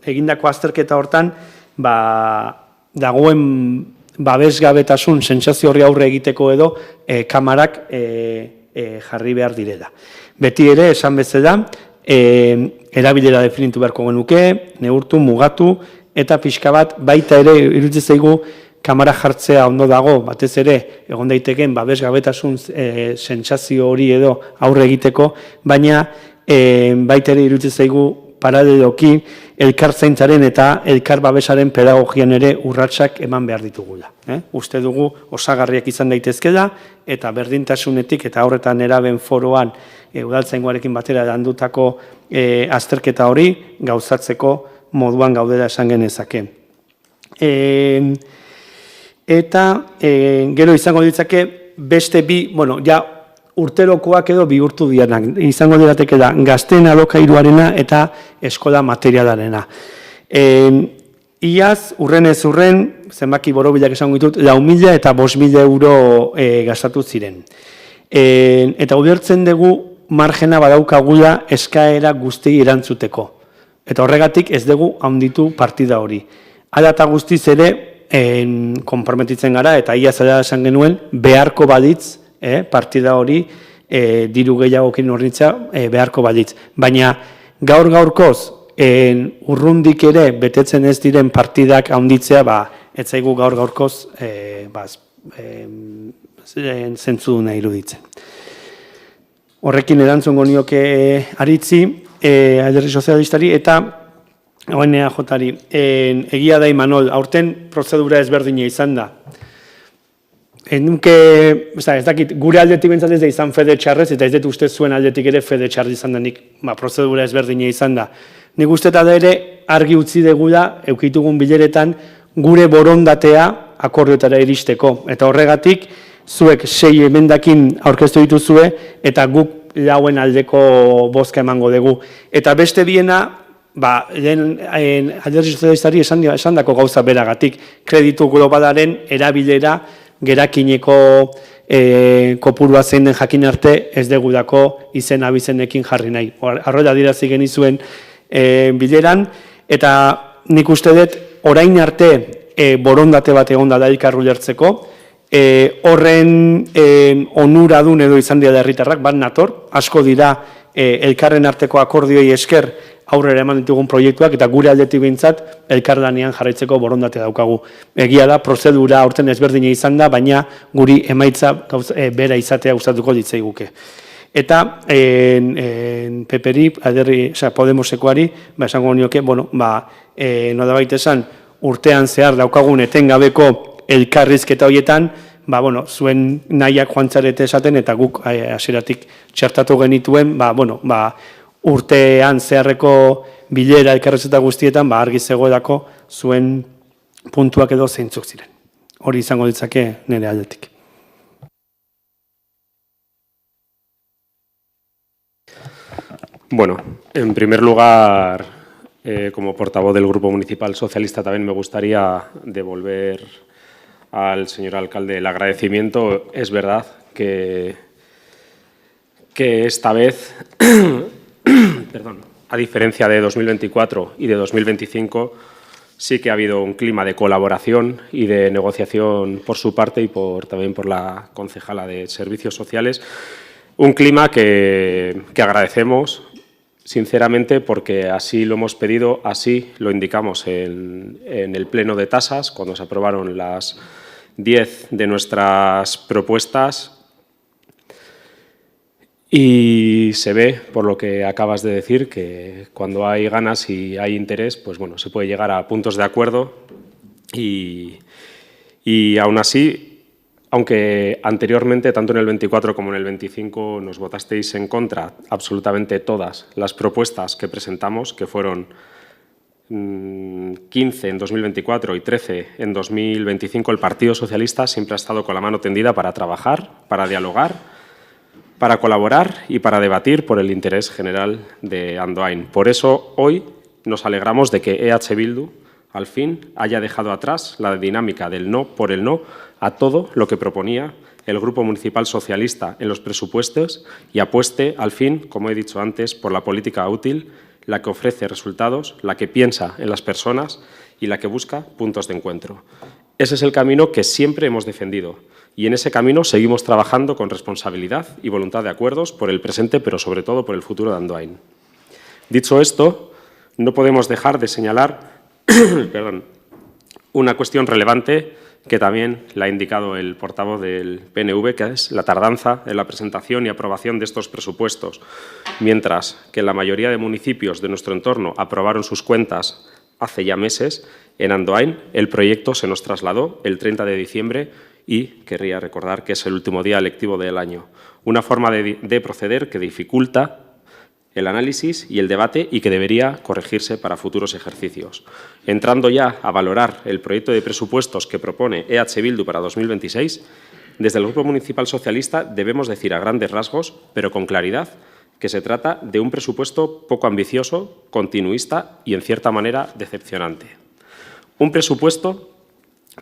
egindako azterketa hortan dagoen babesgabetasun sentsazio horri aurre egiteko edo kamarak jarri behar direla. Beti ere, esan bezala, erabilera definitu beharko genuke, neurtu, mugatu, eta pixka bat baita ere iruditzen zaigu kamara jartzea ondo dago, batez ere egon daiteken babesgabetasun sentsazio hori edo aurre egiteko, baina baita ere iruditzen zaigu paraleloki elkartzaintzaren eta elkar babesaren pedagogian ere urratsak eman behar ditugula. Uste dugu osagarriak izan daitezkela eta berdintasunetik eta horretan eraben foroan udaltzaingoarekin batera landutako azterketa hori gauzatzeko moduan gaudela esan genezake. Eta gero izango ditzake beste bi, ja urterokoak edo bihurtu dianak, izango dirateke da gazteen alokairuarena eta eskola materialarena. Iaz, urrenez urren, zenbaki borobilak esango ditut, 4.000 eta 5.000 euro gastatu ziren. Eta ulertzen dugu margena badaukagula eskaera guztiei erantzuteko. Eta horregatik ez dugu handitu partida hori. Hala eta guztiz ere, konprometitzen gara, eta iaz esan genuen, beharko balitz, partida hori diru gehiagokin horritza beharko balitz. Baina gaur-gaurkoz urrundik ere betetzen ez diren partidak handitzea, ez zaigu gaur-gaurkoz zentzuduna iruditzen. Horrekin erantzungo nioke Aritzi, Alderdi Sozialistari, eta ONEAJ-ari. Egia da, Imanol, aurten prozedura ezberdina izan da. Ez dakit, gure aldetik bentsat ez da izan fede txarrez, eta ez dut uste zuen aldetik ere fede txarrez izan da nik, prozedura ezberdina izan da. Nik uste eta da ere argi utzi degula, eukitugun bileretan, gure borondatea akordioetara iristeko. Eta horregatik, zuek 6 emendakin aurkeztu dituzue, eta guk 4 aldeko bozka emango dugu. Eta beste biena, Alderdi Sozialistari esandako gauza beragatik, kreditu globalaren erabilera gerakineko kopurua zein den jakin arte ez degudako izen abizenekin jarri nahi. Arroila dirazi genizuen bileran, eta nik uste dut orain arte borondate bat egon da elkarru lertzeko, horren onuradun edo izan dira herritarrak, bat nator, asko dira elkarren arteko akordioi esker aurrera eman ditugun proiektuak, eta gure aldetik behintzat elkarlanean jarraitzeko borondate daukagu. Egia da, prozedura aurten ezberdina izan da, baina guri emaitza bera izatea gustatuko ditzaiguke. Eta PP-ri, Podemosekoari, esango nioke, nolabait esan, urtean zehar daukagun etengabeko elkarrizketa horietan, zuen nahiak joan zarete esaten, eta guk hasieratik txertatu genituen, urtean zeharreko bilera elkarrizketa guztietan, argi zegoelako zuen puntuak edo zeintzuk ziren. Hori izango ditzake nire aldetik. Bueno, en primer lugar, como portavoz del Grupo Municipal Socialista, también me gustaría devolver al señor alcalde el agradecimiento. Es verdad que esta vez, perdón, a diferencia de 2024 y de 2025, sí que ha habido un clima de colaboración y de negociación por su parte y también por la concejala de Servicios Sociales. Un clima que agradecemos, sinceramente, porque así lo hemos pedido, así lo indicamos en el Pleno de Tasas, cuando se aprobaron las 10 de nuestras propuestas. Y se ve, por lo que acabas de decir, que cuando hay ganas y hay interés, pues bueno, se puede llegar a puntos de acuerdo y aún así, aunque anteriormente, tanto en el 24 como en el 25, nos votasteis en contra absolutamente todas las propuestas que presentamos, que fueron 15 en 2024 y 13 en 2025, el Partido Socialista siempre ha estado con la mano tendida para trabajar, para dialogar, para colaborar y para debatir por el interés general de Andoain. Por eso, hoy nos alegramos de que EH Bildu, al fin, haya dejado atrás la dinámica del no por el no a todo lo que proponía el Grupo Municipal Socialista en los presupuestos y apueste, al fin, como he dicho antes, por la política útil, la que ofrece resultados, la que piensa en las personas y la que busca puntos de encuentro. Ese es el camino que siempre hemos defendido y en ese camino seguimos trabajando con responsabilidad y voluntad de acuerdos por el presente, pero sobre todo por el futuro de Andoain. Dicho esto, no podemos dejar de señalar una cuestión relevante que también la ha indicado el portavoz del PNV, que es la tardanza en la presentación y aprobación de estos presupuestos. Mientras que la mayoría de municipios de nuestro entorno aprobaron sus cuentas hace ya meses, en Andoain el proyecto se nos trasladó el 30 de diciembre y querría recordar que es el último día lectivo del año. Una forma de proceder que dificulta el análisis y el debate y que debería corregirse para futuros ejercicios. Entrando ya a valorar el proyecto de presupuestos que propone EH Bildu para 2026, desde el Grupo Municipal Socialista debemos decir a grandes rasgos, pero con claridad, que se trata de un presupuesto poco ambicioso, continuista y, en cierta manera, decepcionante. Un presupuesto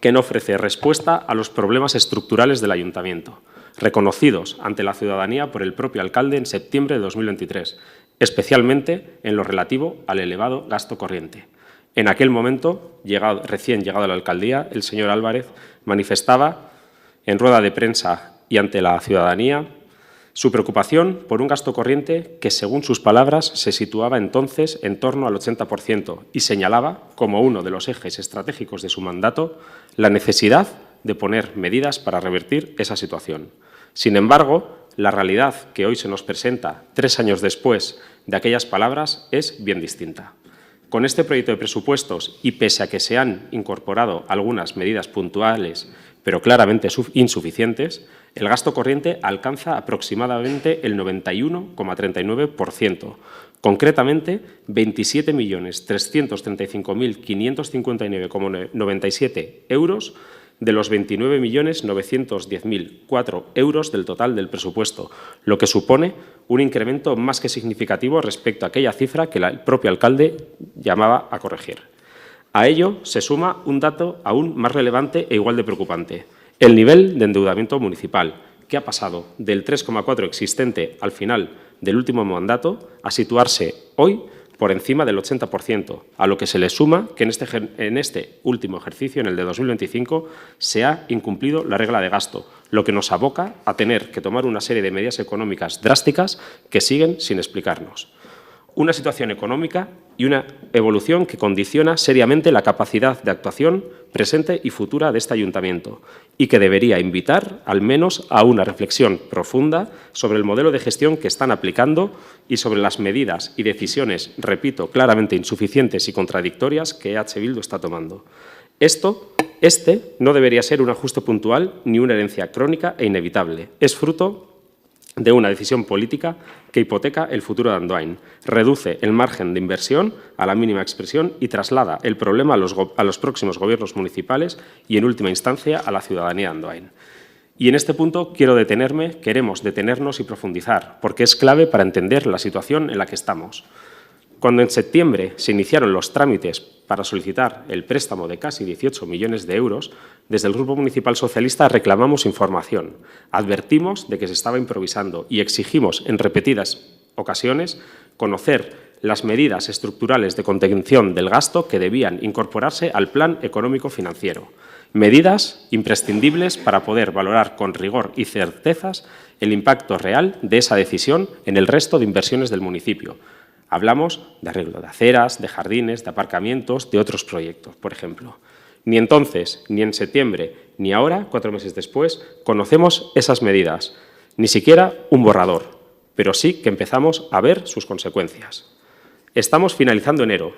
que no ofrece respuesta a los problemas estructurales del Ayuntamiento, reconocidos ante la ciudadanía por el propio alcalde en septiembre de 2023, especialmente en lo relativo al elevado gasto corriente. En aquel momento, recién llegado a la alcaldía, el señor Álvarez manifestaba en rueda de prensa y ante la ciudadanía su preocupación por un gasto corriente que, según sus palabras, se situaba entonces en torno al 80% y señalaba, como uno de los ejes estratégicos de su mandato, la necesidad de poner medidas para revertir esa situación. Sin embargo, la realidad que hoy se nos presenta, 3 años después de aquellas palabras, es bien distinta. Con este proyecto de presupuestos y pese a que se han incorporado algunas medidas puntuales, pero claramente insuficientes, el gasto corriente alcanza aproximadamente el 91,39%, concretamente 27.335.559,97 euros de los 29.910.004 euros del total del presupuesto, lo que supone un incremento más que significativo respecto a aquella cifra que el propio alcalde llamaba a corregir. A ello se suma un dato aún más relevante e igual de preocupante: el nivel de endeudamiento municipal, que ha pasado del 3,4 existente al final del último mandato a situarse hoy por encima del 80%, a lo que se le suma que en este último ejercicio, en el de 2025, se ha incumplido la regla de gasto, lo que nos aboca a tener que tomar una serie de medidas económicas drásticas que siguen sin explicarnos. una situación económica y una evolución que condiciona seriamente la capacidad de actuación presente y futura de este ayuntamiento y que debería invitar al menos a una reflexión profunda sobre el modelo de gestión que están aplicando y sobre las medidas y decisiones, repito, claramente insuficientes y contradictorias que EH Bildu está tomando. Este no debería ser un ajuste puntual ni una herencia crónica e inevitable. Es fruto de una decisión política que hipoteca el futuro de Andoain, reduce el margen de inversión a la mínima expresión y traslada el problema a los próximos gobiernos municipales y, en última instancia, a la ciudadanía de Andoain. Y en este punto queremos detenernos y profundizar, porque es clave para entender la situación en la que estamos. Cuando en septiembre se iniciaron los trámites para solicitar el préstamo de casi 18 millones de euros, desde el Grupo Municipal Socialista reclamamos información, advertimos de que se estaba improvisando y exigimos en repetidas ocasiones conocer las medidas estructurales de contención del gasto que debían incorporarse al plan económico-financiero, medidas imprescindibles para poder valorar con rigor y certezas el impacto real de esa decisión en el resto de inversiones del municipio. Hablamos de arreglo de aceras, de jardines, de aparcamientos, de otros proyectos, por ejemplo. Ni entonces, ni en septiembre, ni ahora, 4 meses después, conocemos esas medidas, ni siquiera un borrador, pero sí que empezamos a ver sus consecuencias. Estamos finalizando enero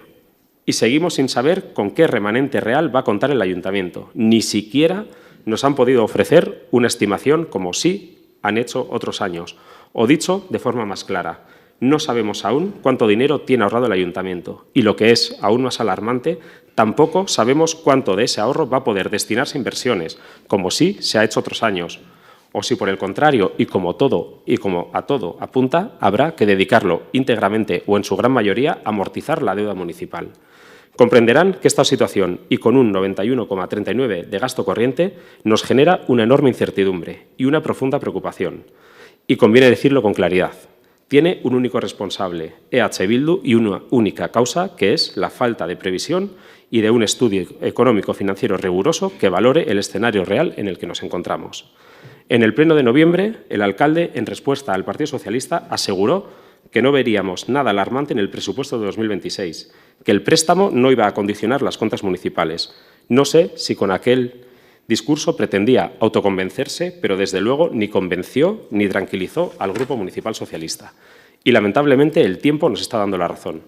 y seguimos sin saber con qué remanente real va a contar el ayuntamiento. Ni siquiera nos han podido ofrecer una estimación como sí han hecho otros años, o dicho de forma más clara. No sabemos aún cuánto dinero tiene ahorrado el ayuntamiento y, lo que es aún más alarmante, tampoco sabemos cuánto de ese ahorro va a poder destinarse a inversiones, como sí se ha hecho otros años, o si, por el contrario, y como a todo apunta, habrá que dedicarlo íntegramente o en su gran mayoría a amortizar la deuda municipal. Comprenderán que esta situación, y con un 91,39 de gasto corriente, nos genera una enorme incertidumbre y una profunda preocupación. Y conviene decirlo con claridad. Tiene un único responsable, EH Bildu, y una única causa, que es la falta de previsión y de un estudio económico-financiero riguroso que valore el escenario real en el que nos encontramos. En el pleno de noviembre, el alcalde, en respuesta al Partido Socialista, aseguró que no veríamos nada alarmante en el presupuesto de 2026, que el préstamo no iba a condicionar las cuentas municipales. No sé si con aquel discurso pretendía autoconvencerse, pero desde luego ni convenció ni tranquilizó al Grupo Municipal Socialista. Y lamentablemente el tiempo nos está dando la razón.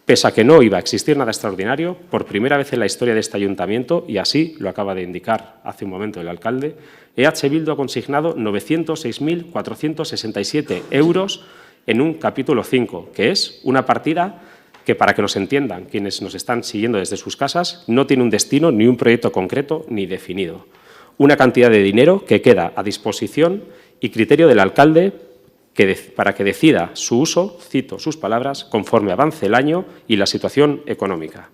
Pese a que no iba a existir nada extraordinario, por primera vez en la historia de este ayuntamiento, y así lo acaba de indicar hace un momento el alcalde, EH Bildu ha consignado 906.467 euros en un capítulo 5, que es una partida que, para que nos entiendan quienes nos están siguiendo desde sus casas, no tiene un destino ni un proyecto concreto ni definido. Una cantidad de dinero que queda a disposición y criterio del alcalde para que decida su uso, cito sus palabras, conforme avance el año y la situación económica.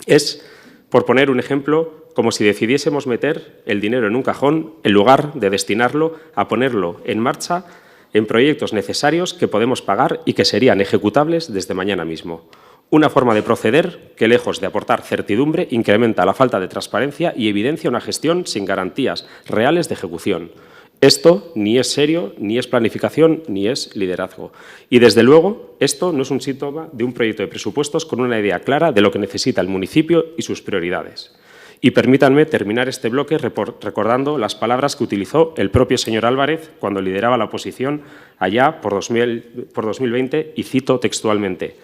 Es, por poner un ejemplo, como si decidiésemos meter el dinero en un cajón en lugar de destinarlo a ponerlo en marcha en proyectos necesarios que podemos pagar y que serían ejecutables desde mañana mismo. Una forma de proceder que, lejos de aportar certidumbre, incrementa la falta de transparencia y evidencia una gestión sin garantías reales de ejecución. Esto ni es serio, ni es planificación, ni es liderazgo. Y, desde luego, esto no es un síntoma de un proyecto de presupuestos con una idea clara de lo que necesita el municipio y sus prioridades. Y permítanme terminar este bloque recordando las palabras que utilizó el propio señor Álvarez cuando lideraba la oposición allá por 2020, y cito textualmente: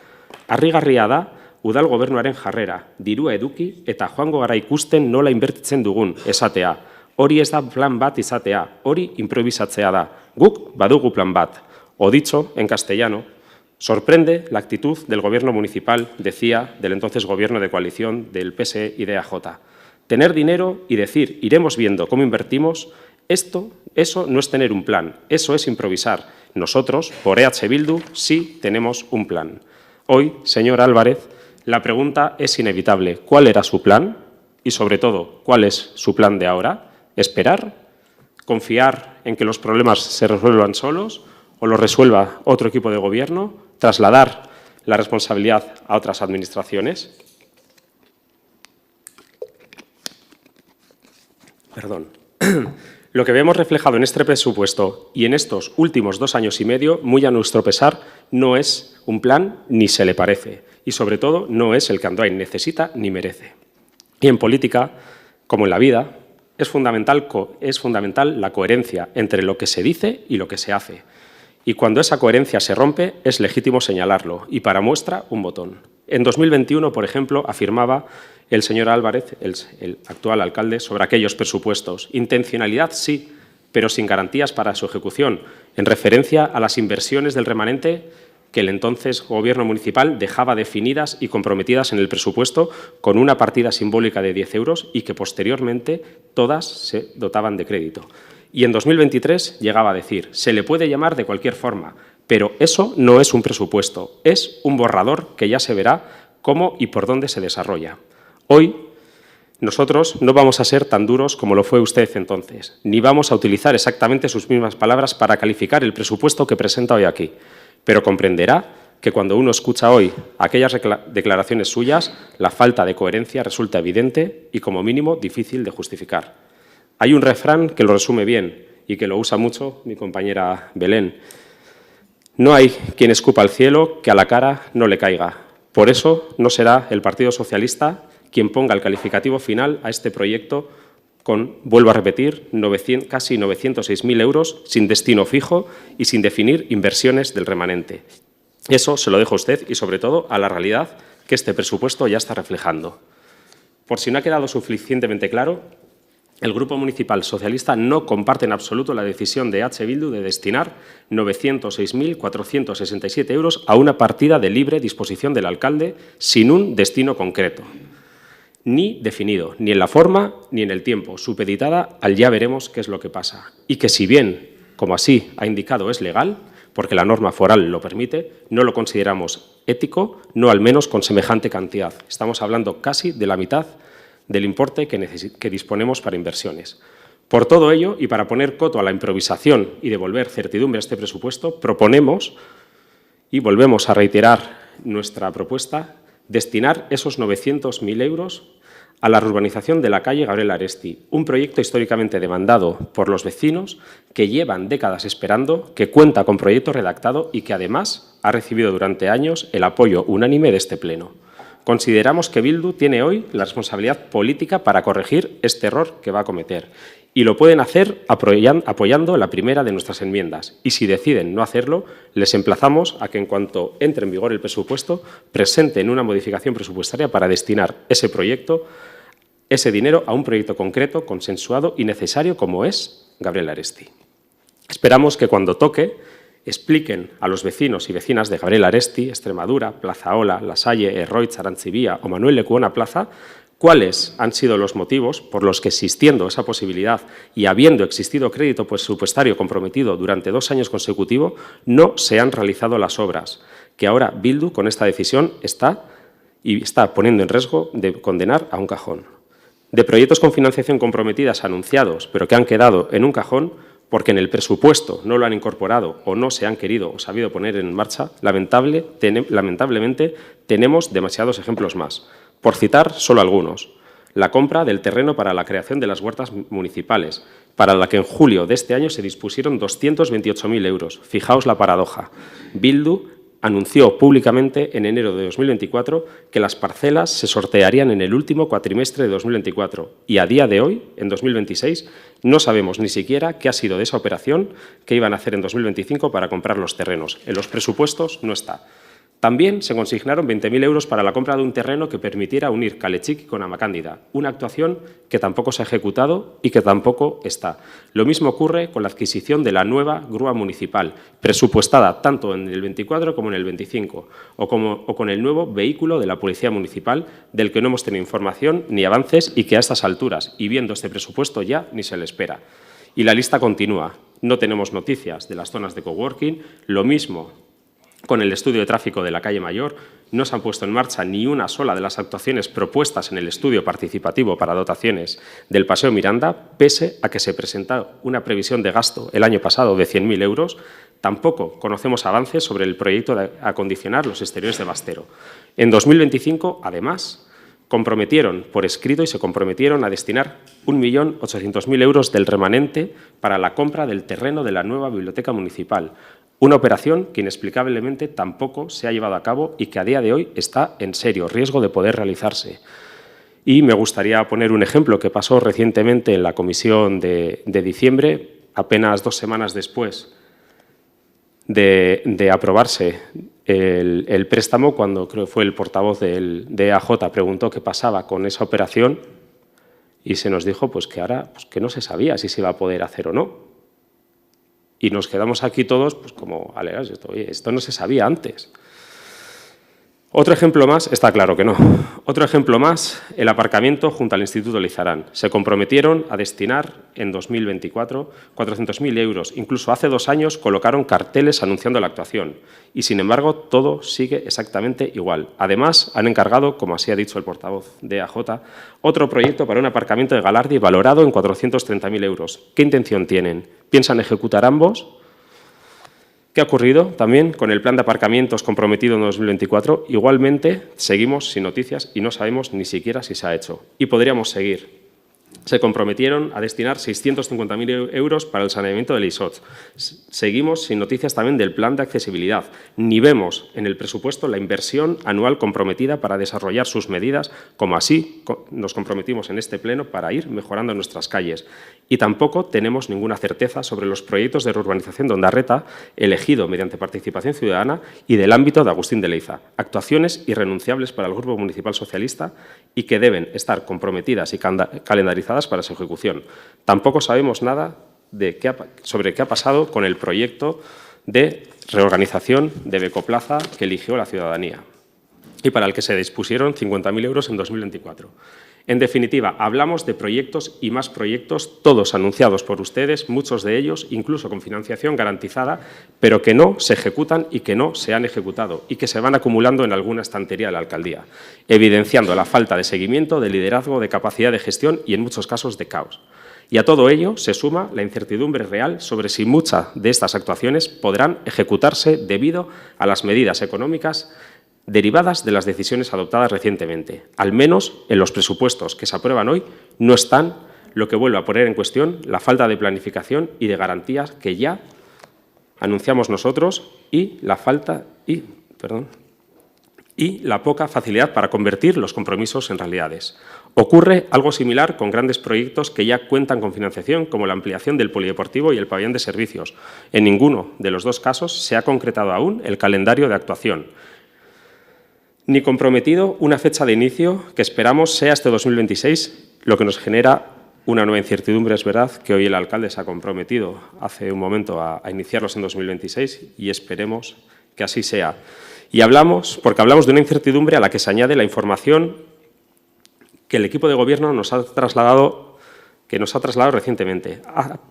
"Harrigarria da, udal gobernuaren jarrera, dirua eduki eta joango gara ikusten nola inbertitzen dugun, esatea. Hori ez da plan bat izatea, hori improvisatzea da. Guk badugu plan bat." O, dicho en castellano, sorprende la actitud del gobierno municipal, decía, del entonces gobierno de coalición del PSE y de EAJ. Tener dinero y decir iremos viendo cómo invertimos, eso no es tener un plan, eso es improvisar. Nosotros, por EH Bildu, sí tenemos un plan. Hoy, señor Álvarez, la pregunta es inevitable. ¿Cuál era su plan? Y, sobre todo, ¿cuál es su plan de ahora? ¿Esperar? ¿Confiar en que los problemas se resuelvan solos o los resuelva otro equipo de gobierno? ¿Trasladar la responsabilidad a otras administraciones? Perdón. Lo que vemos reflejado en este presupuesto y en estos últimos 2 años y medio, muy a nuestro pesar, no es un plan ni se le parece. Y, sobre todo, no es el que Andoain necesita ni merece. Y en política, como en la vida, es fundamental la coherencia entre lo que se dice y lo que se hace. Y cuando esa coherencia se rompe, es legítimo señalarlo. Y para muestra, un botón. En 2021, por ejemplo, afirmaba el señor Álvarez, el actual alcalde, sobre aquellos presupuestos. Intencionalidad sí, pero sin garantías para su ejecución, en referencia a las inversiones del remanente que el entonces Gobierno municipal dejaba definidas y comprometidas en el presupuesto con una partida simbólica de 10 euros y que posteriormente todas se dotaban de crédito. Y en 2023 llegaba a decir, se le puede llamar de cualquier forma, pero eso no es un presupuesto, es un borrador que ya se verá cómo y por dónde se desarrolla. Hoy, nosotros no vamos a ser tan duros como lo fue usted entonces, ni vamos a utilizar exactamente sus mismas palabras para calificar el presupuesto que presenta hoy aquí, pero comprenderá que cuando uno escucha hoy aquellas declaraciones suyas, la falta de coherencia resulta evidente y, como mínimo, difícil de justificar. Hay un refrán que lo resume bien y que lo usa mucho mi compañera Belén. No hay quien escupa al cielo que a la cara no le caiga. Por eso no será el Partido Socialista quien ponga el calificativo final a este proyecto con, vuelvo a repetir, casi 906.000 euros sin destino fijo y sin definir inversiones del remanente. Eso se lo dejo a usted y, sobre todo, a la realidad que este presupuesto ya está reflejando. Por si no ha quedado suficientemente claro, el Grupo Municipal Socialista no comparte en absoluto la decisión de H. Bildu de destinar 906.467 euros a una partida de libre disposición del alcalde sin un destino concreto, ni definido, ni en la forma ni en el tiempo, supeditada al ya veremos qué es lo que pasa. Y que si bien, como así ha indicado, es legal, porque la norma foral lo permite, no lo consideramos ético, no al menos con semejante cantidad. Estamos hablando casi de la mitad del importe que disponemos para inversiones. Por todo ello, y para poner coto a la improvisación y devolver certidumbre a este presupuesto, proponemos, y volvemos a reiterar nuestra propuesta, destinar esos 900.000 euros a la reurbanización de la calle Gabriel Aresti, un proyecto históricamente demandado por los vecinos que llevan décadas esperando, que cuenta con proyecto redactado y que además ha recibido durante años el apoyo unánime de este Pleno. Consideramos que Bildu tiene hoy la responsabilidad política para corregir este error que va a cometer y lo pueden hacer apoyando la primera de nuestras enmiendas. Y si deciden no hacerlo, les emplazamos a que en cuanto entre en vigor el presupuesto, presenten una modificación presupuestaria para destinar ese dinero a un proyecto concreto, consensuado y necesario como es Gabriel Aresti. Esperamos que cuando toque expliquen a los vecinos y vecinas de Gabriel Aresti, Extremadura, Plaza Ola, La Salle, Herroitz, Arantzibía o Manuel Lecuona Plaza cuáles han sido los motivos por los que, existiendo esa posibilidad y habiendo existido crédito presupuestario comprometido durante 2 años consecutivos, no se han realizado las obras, que ahora Bildu, con esta decisión, está poniendo en riesgo de condenar a un cajón. De proyectos con financiación comprometidas anunciados, pero que han quedado en un cajón porque en el presupuesto no lo han incorporado o no se han querido o sabido poner en marcha, lamentablemente tenemos demasiados ejemplos más. Por citar solo algunos, la compra del terreno para la creación de las huertas municipales, para la que en julio de este año se dispusieron 228.000 euros. Fijaos la paradoja. Bildu anunció públicamente en enero de 2024 que las parcelas se sortearían en el último cuatrimestre de 2024 y a día de hoy, en 2026, no sabemos ni siquiera qué ha sido de esa operación que iban a hacer en 2025 para comprar los terrenos. En los presupuestos no está. También se consignaron 20.000 euros para la compra de un terreno que permitiera unir Calechik con Amacándida, una actuación que tampoco se ha ejecutado y que tampoco está. Lo mismo ocurre con la adquisición de la nueva grúa municipal, presupuestada tanto en el 24 como en el 25, o con el nuevo vehículo de la Policía Municipal, del que no hemos tenido información ni avances y que a estas alturas, y viendo este presupuesto ya, ni se le espera. Y la lista continúa. No tenemos noticias de las zonas de coworking, lo mismo con el estudio de tráfico de la calle Mayor, no se han puesto en marcha ni una sola de las actuaciones propuestas en el estudio participativo para dotaciones del Paseo Miranda, pese a que se presentó una previsión de gasto el año pasado de 100.000 euros, tampoco conocemos avances sobre el proyecto de acondicionar los exteriores de Bastero. En 2025, además, comprometieron por escrito y se comprometieron a destinar 1.800.000 euros del remanente para la compra del terreno de la nueva biblioteca municipal. Una operación que inexplicablemente tampoco se ha llevado a cabo y que a día de hoy está en serio riesgo de poder realizarse. Y me gustaría poner un ejemplo que pasó recientemente en la comisión de diciembre, apenas 2 semanas después de aprobarse el préstamo, cuando creo que fue el portavoz de EAJ preguntó qué pasaba con esa operación y se nos dijo pues, que ahora pues, que no se sabía si se iba a poder hacer o no. Y nos quedamos aquí todos pues, como alegados, oye, esto no se sabía antes. Otro ejemplo más, está claro que no. Otro ejemplo más, el aparcamiento junto al Instituto Lizarán. Se comprometieron a destinar en 2024 400.000 euros. Incluso hace 2 años colocaron carteles anunciando la actuación. Y, sin embargo, todo sigue exactamente igual. Además, han encargado, como así ha dicho el portavoz de EAJ, otro proyecto para un aparcamiento de Galardi valorado en 430.000 euros. ¿Qué intención tienen? ¿Piensan ejecutar ambos? ¿Qué ha ocurrido también con el plan de aparcamientos comprometido en 2024? Igualmente, seguimos sin noticias y no sabemos ni siquiera si se ha hecho. Y podríamos seguir. Se comprometieron a destinar 650.000 euros para el saneamiento del ISOT. Seguimos sin noticias también del plan de accesibilidad. Ni vemos en el presupuesto la inversión anual comprometida para desarrollar sus medidas, como así nos comprometimos en este pleno para ir mejorando nuestras calles. Y tampoco tenemos ninguna certeza sobre los proyectos de reurbanización de Ondarreta, elegido mediante participación ciudadana, y del ámbito de Agustín de Leiza. Actuaciones irrenunciables para el Grupo Municipal Socialista y que deben estar comprometidas y calendarizadas para su ejecución. Tampoco sabemos nada sobre qué ha pasado con el proyecto de reorganización de Becoplaza que eligió la ciudadanía y para el que se dispusieron 50.000 euros en 2024. En definitiva, hablamos de proyectos y más proyectos, todos anunciados por ustedes, muchos de ellos incluso con financiación garantizada, pero que no se ejecutan y que no se han ejecutado y que se van acumulando en alguna estantería de la alcaldía, evidenciando la falta de seguimiento, de liderazgo, de capacidad de gestión y, en muchos casos, de caos. Y a todo ello se suma la incertidumbre real sobre si muchas de estas actuaciones podrán ejecutarse debido a las medidas económicas derivadas de las decisiones adoptadas recientemente. Al menos en los presupuestos que se aprueban hoy no están, lo que vuelve a poner en cuestión la falta de planificación y de garantías que ya anunciamos nosotros y la poca facilidad para convertir los compromisos en realidades. Ocurre algo similar con grandes proyectos que ya cuentan con financiación, como la ampliación del polideportivo y el pabellón de servicios. En ninguno de los 2 casos se ha concretado aún el calendario de actuación, ni comprometido una fecha de inicio que esperamos sea este 2026, lo que nos genera una nueva incertidumbre. Es verdad que hoy el alcalde se ha comprometido hace un momento a iniciarlos en 2026 y esperemos que así sea. Y porque hablamos de una incertidumbre a la que se añade la información que el equipo de gobierno nos ha trasladado recientemente,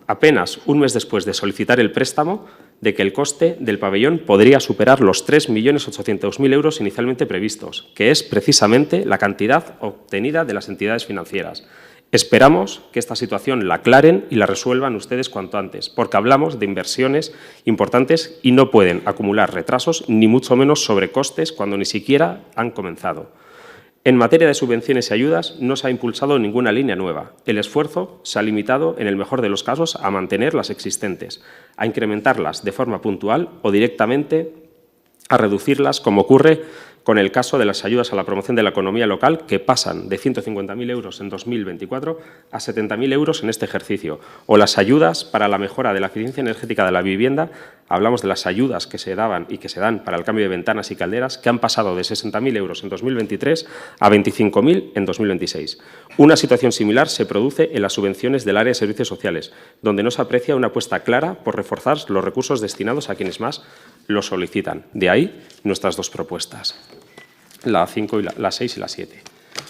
apenas un mes después de solicitar el préstamo, de que el coste del pabellón podría superar los 3.800.000 euros inicialmente previstos, que es precisamente la cantidad obtenida de las entidades financieras. Esperamos que esta situación la aclaren y la resuelvan ustedes cuanto antes, porque hablamos de inversiones importantes y no pueden acumular retrasos, ni mucho menos sobrecostes, cuando ni siquiera han comenzado. En materia de subvenciones y ayudas no se ha impulsado ninguna línea nueva. El esfuerzo se ha limitado, en el mejor de los casos, a mantener las existentes, a incrementarlas de forma puntual o directamente a reducirlas, como ocurre con el caso de las ayudas a la promoción de la economía local, que pasan de 150.000 euros en 2024 a 70.000 euros en este ejercicio, o las ayudas para la mejora de la eficiencia energética de la vivienda. Hablamos de las ayudas que se daban y que se dan para el cambio de ventanas y calderas, que han pasado de 60.000 euros en 2023 a 25.000 en 2026. Una situación similar se produce en las subvenciones del área de servicios sociales, donde no se aprecia una apuesta clara por reforzar los recursos destinados a quienes más lo solicitan. De ahí nuestras 2 propuestas, la 5 y la 6 y la 7.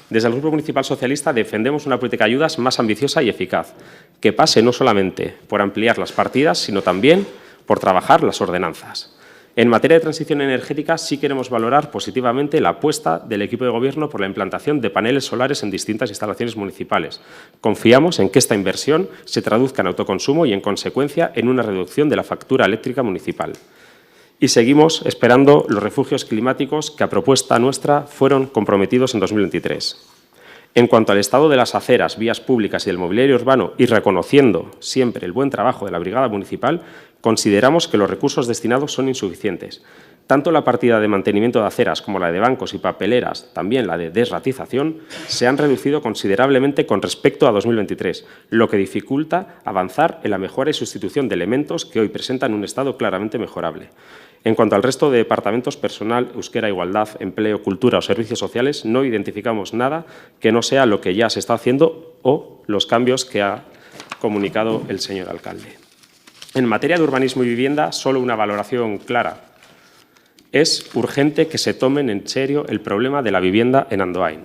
Desde el Grupo Municipal Socialista defendemos una política de ayudas más ambiciosa y eficaz, que pase no solamente por ampliar las partidas, sino también por trabajar las ordenanzas. En materia de transición energética sí queremos valorar positivamente la apuesta del equipo de gobierno por la implantación de paneles solares en distintas instalaciones municipales. Confiamos en que esta inversión se traduzca en autoconsumo y, en consecuencia, en una reducción de la factura eléctrica municipal. Y seguimos esperando los refugios climáticos que, a propuesta nuestra, fueron comprometidos en 2023. En cuanto al estado de las aceras, vías públicas y del mobiliario urbano, y reconociendo siempre el buen trabajo de la Brigada Municipal, consideramos que los recursos destinados son insuficientes. Tanto la partida de mantenimiento de aceras como la de bancos y papeleras, también la de desratización, se han reducido considerablemente con respecto a 2023, lo que dificulta avanzar en la mejora y sustitución de elementos que hoy presentan un estado claramente mejorable. En cuanto al resto de departamentos, personal, euskera, igualdad, empleo, cultura o servicios sociales, no identificamos nada que no sea lo que ya se está haciendo o los cambios que ha comunicado el señor alcalde. En materia de urbanismo y vivienda, solo una valoración clara. Es urgente que se tomen en serio el problema de la vivienda en Andoain.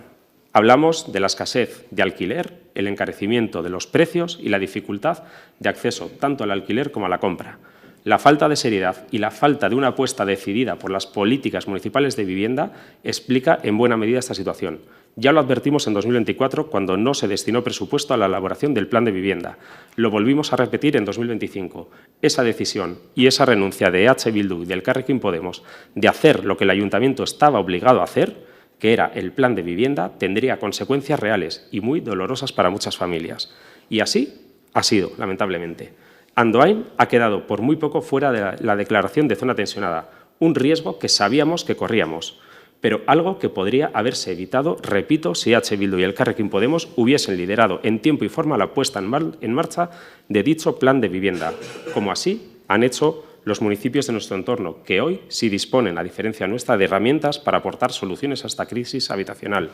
Hablamos de la escasez de alquiler, el encarecimiento de los precios y la dificultad de acceso tanto al alquiler como a la compra. La falta de seriedad y la falta de una apuesta decidida por las políticas municipales de vivienda explica en buena medida esta situación. Ya lo advertimos en 2024 cuando no se destinó presupuesto a la elaboración del plan de vivienda. Lo volvimos a repetir en 2025. Esa decisión y esa renuncia de EH Bildu y del Elkarrekin Podemos de hacer lo que el ayuntamiento estaba obligado a hacer, que era el plan de vivienda, tendría consecuencias reales y muy dolorosas para muchas familias. Y así ha sido, lamentablemente. Andoain ha quedado por muy poco fuera de la declaración de zona tensionada, un riesgo que sabíamos que corríamos, pero algo que podría haberse evitado, repito, si EH Bildu y el Elkarrekin Podemos hubiesen liderado en tiempo y forma la puesta en marcha de dicho plan de vivienda, como así han hecho los municipios de nuestro entorno, que hoy sí disponen, a diferencia nuestra, de herramientas para aportar soluciones a esta crisis habitacional.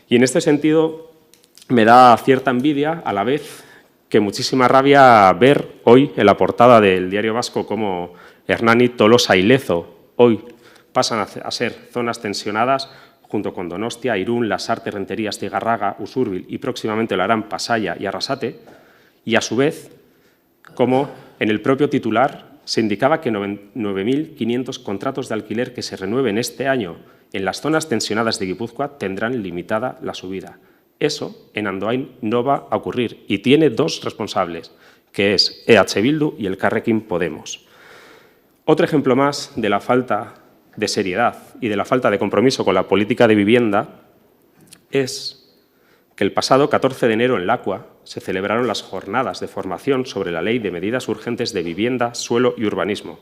Y en este sentido me da cierta envidia, a la vez que muchísima rabia, ver hoy en la portada del Diario Vasco cómo Hernani, Tolosa y Lezo hoy pasan a ser zonas tensionadas junto con Donostia, Irún, Lasarte, Rentería, Astigarraga, Usurbil y próximamente lo harán Pasaya y Arrasate, y a su vez como en el propio titular se indicaba que 9.500 contratos de alquiler que se renueven este año en las zonas tensionadas de Guipúzcoa tendrán limitada la subida. Eso en Andoain no va a ocurrir y tiene dos responsables, que es EH Bildu y el Elkarrekin Podemos. Otro ejemplo más de la falta de seriedad y de la falta de compromiso con la política de vivienda es que el pasado 14 de enero en Lacua se celebraron las jornadas de formación sobre la Ley de Medidas Urgentes de Vivienda, Suelo y Urbanismo,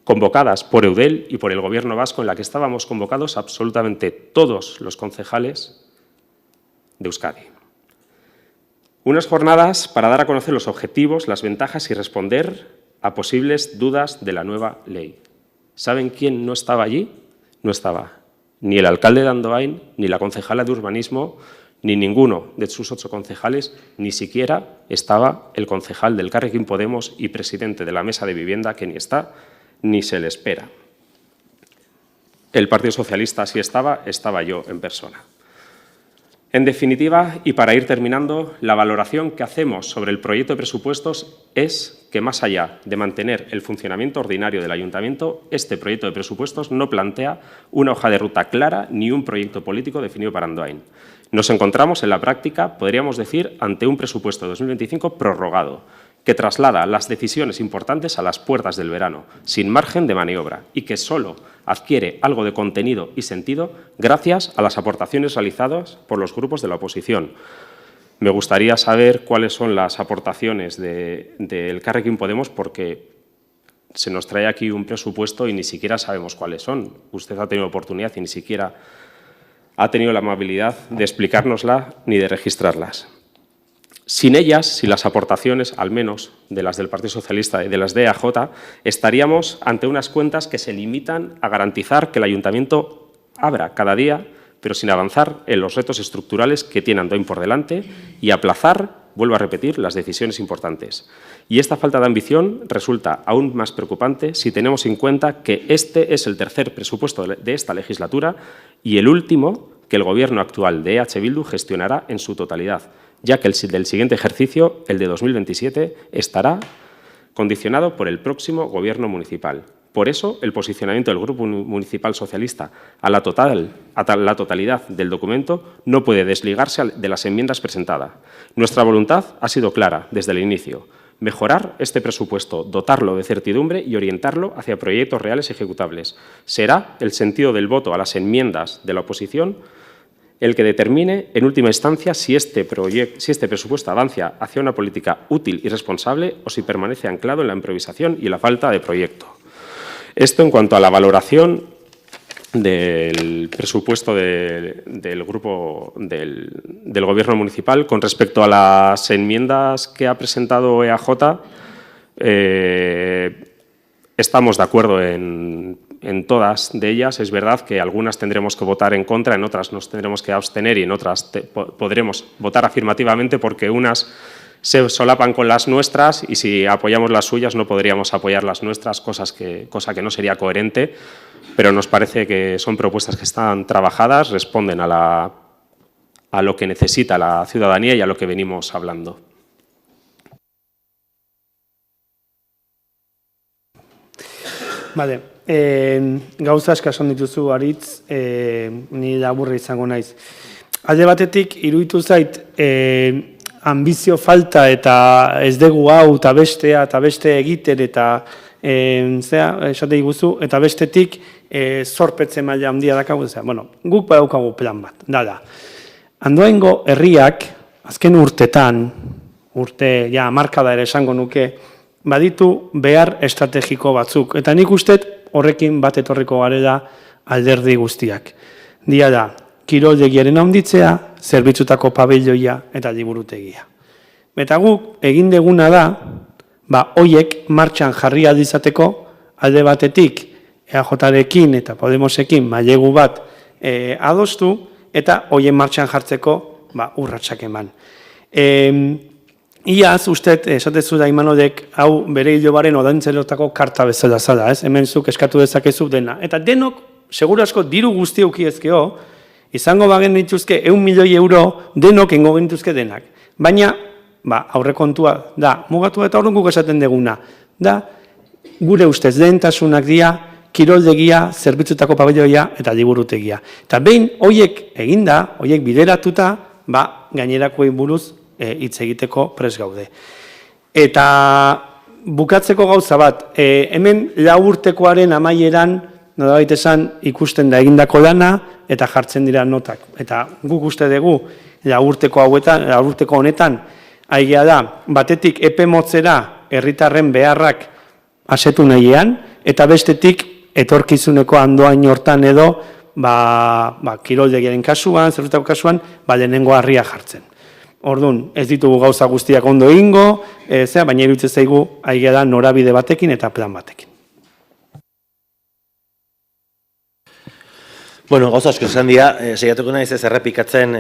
convocadas por Eudel y por el Gobierno vasco, en la que estábamos convocados absolutamente todos los concejales de Euskadi. Unas jornadas para dar a conocer los objetivos, las ventajas y responder a posibles dudas de la nueva ley. ¿Saben quién no estaba allí? No estaba ni el alcalde de Andoain, ni la concejala de Urbanismo, ni ninguno de sus 8 concejales, ni siquiera estaba el concejal del Elkarrekin Podemos y presidente de la Mesa de Vivienda, que ni está ni se le espera. El Partido Socialista sí estaba yo en persona. En definitiva, y para ir terminando, la valoración que hacemos sobre el proyecto de presupuestos es que, más allá de mantener el funcionamiento ordinario del Ayuntamiento, este proyecto de presupuestos no plantea una hoja de ruta clara ni un proyecto político definido para Andoain. Nos encontramos en la práctica, podríamos decir, ante un presupuesto de 2025 prorrogado, que traslada las decisiones importantes a las puertas del verano, sin margen de maniobra, y que solo adquiere algo de contenido y sentido gracias a las aportaciones realizadas por los grupos de la oposición. Me gustaría saber cuáles son las aportaciones del Elkarrekin Podemos, porque se nos trae aquí un presupuesto y ni siquiera sabemos cuáles son. Usted ha tenido oportunidad y ni siquiera ha tenido la amabilidad de explicárnosla ni de registrarlas. Sin ellas, sin las aportaciones, al menos de las del Partido Socialista y de las de EAJ, estaríamos ante unas cuentas que se limitan a garantizar que el Ayuntamiento abra cada día, pero sin avanzar en los retos estructurales que tiene Andoain por delante y aplazar, vuelvo a repetir, las decisiones importantes. Y esta falta de ambición resulta aún más preocupante si tenemos en cuenta que este es el tercer presupuesto de esta legislatura y el último que el Gobierno actual de EH Bildu gestionará en su totalidad, ya que el del siguiente ejercicio, el de 2027, estará condicionado por el próximo Gobierno municipal. Por eso, el posicionamiento del Grupo Municipal Socialista a la totalidad del documento no puede desligarse de las enmiendas presentadas. Nuestra voluntad ha sido clara desde el inicio: mejorar este presupuesto, dotarlo de certidumbre y orientarlo hacia proyectos reales y ejecutables. Será el sentido del voto a las enmiendas de la oposición el que determine, en última instancia, si este presupuesto avanza hacia una política útil y responsable o si permanece anclado en la improvisación y la falta de proyecto. Esto en cuanto a la valoración del presupuesto del grupo del Gobierno municipal. Con respecto a las enmiendas que ha presentado EAJ, estamos de acuerdo en todas de ellas. Es verdad que algunas tendremos que votar en contra, en otras nos tendremos que abstener y en otras podremos votar afirmativamente porque unas se solapan con las nuestras y si apoyamos las suyas no podríamos apoyar las nuestras, cosa que no sería coherente, pero nos parece que son propuestas que están trabajadas, responden a lo que necesita la ciudadanía y a lo que venimos hablando. Bale, gauza asko esan dituzu Aritz, ni laburra izango naiz. Alde batetik, iruditu zait, ambizio falta eta ez dugu hau eta beste egiten eta esate iguzu, eta bestetik zorpetze maila handia dakagu, guk badaukagu plan bat, da. Andoaingo herriak, azken urtetan, ja hamarkada ere esango nuke, baditu behar estrategiko batzuk. Eta nik uste horrekin bat etorriko garela alderdi guztiak. Dia da, kiroldegiaren handitzea, zerbitzutako pabelloia eta liburutegia. Eta guk egin deguna da, hoiek martxan jarri aldizateko alde batetik EAJarekin eta Podemosekin mailegu bat adostu eta hoien martxan jartzeko urratsak eman. Iaz, usted, esatezu da Imanodek, hau bere hilobaren odantzelotako karta bezala zala, hemen zuk eskatu dezakezu dena. Eta denok, seguru asko, diru guzti eukiezkeo, izango bagen dituzke 1 milioi euro denok ingo genituzke denak. Baina, aurrekontua da, mugatu eta horren guk esaten deguna, da, gure ustez lehentasunak dira, kiroldegia, zerbitzutako pabelloia eta liburutegia. Eta behin, hoiek eginda, hoiek bideratuta, gainerakoi buruz hitz egiteko pres gaude. Eta bukatzeko gauza bat, hemen 4 urtekoaren amaieran, nolabait esan, ikusten da egindako lana eta jartzen dira notak. Eta guk uste dugu 4 urteko honetan, aigea da, batetik epe motzera herritarren beharrak asetu nahian, eta bestetik etorkizuneko Andoain hortan edo, kiroldegiaren kasuan, zerrutako kasuan, lehenengo harria jartzen. Orduan, ez ditugu gauza guztiak ondo egingo, baina iruditzen zaigu aigea da norabide batekin eta plan batekin. Bueno, gauza asko esan dira, saiatuko naiz ez errepikatzen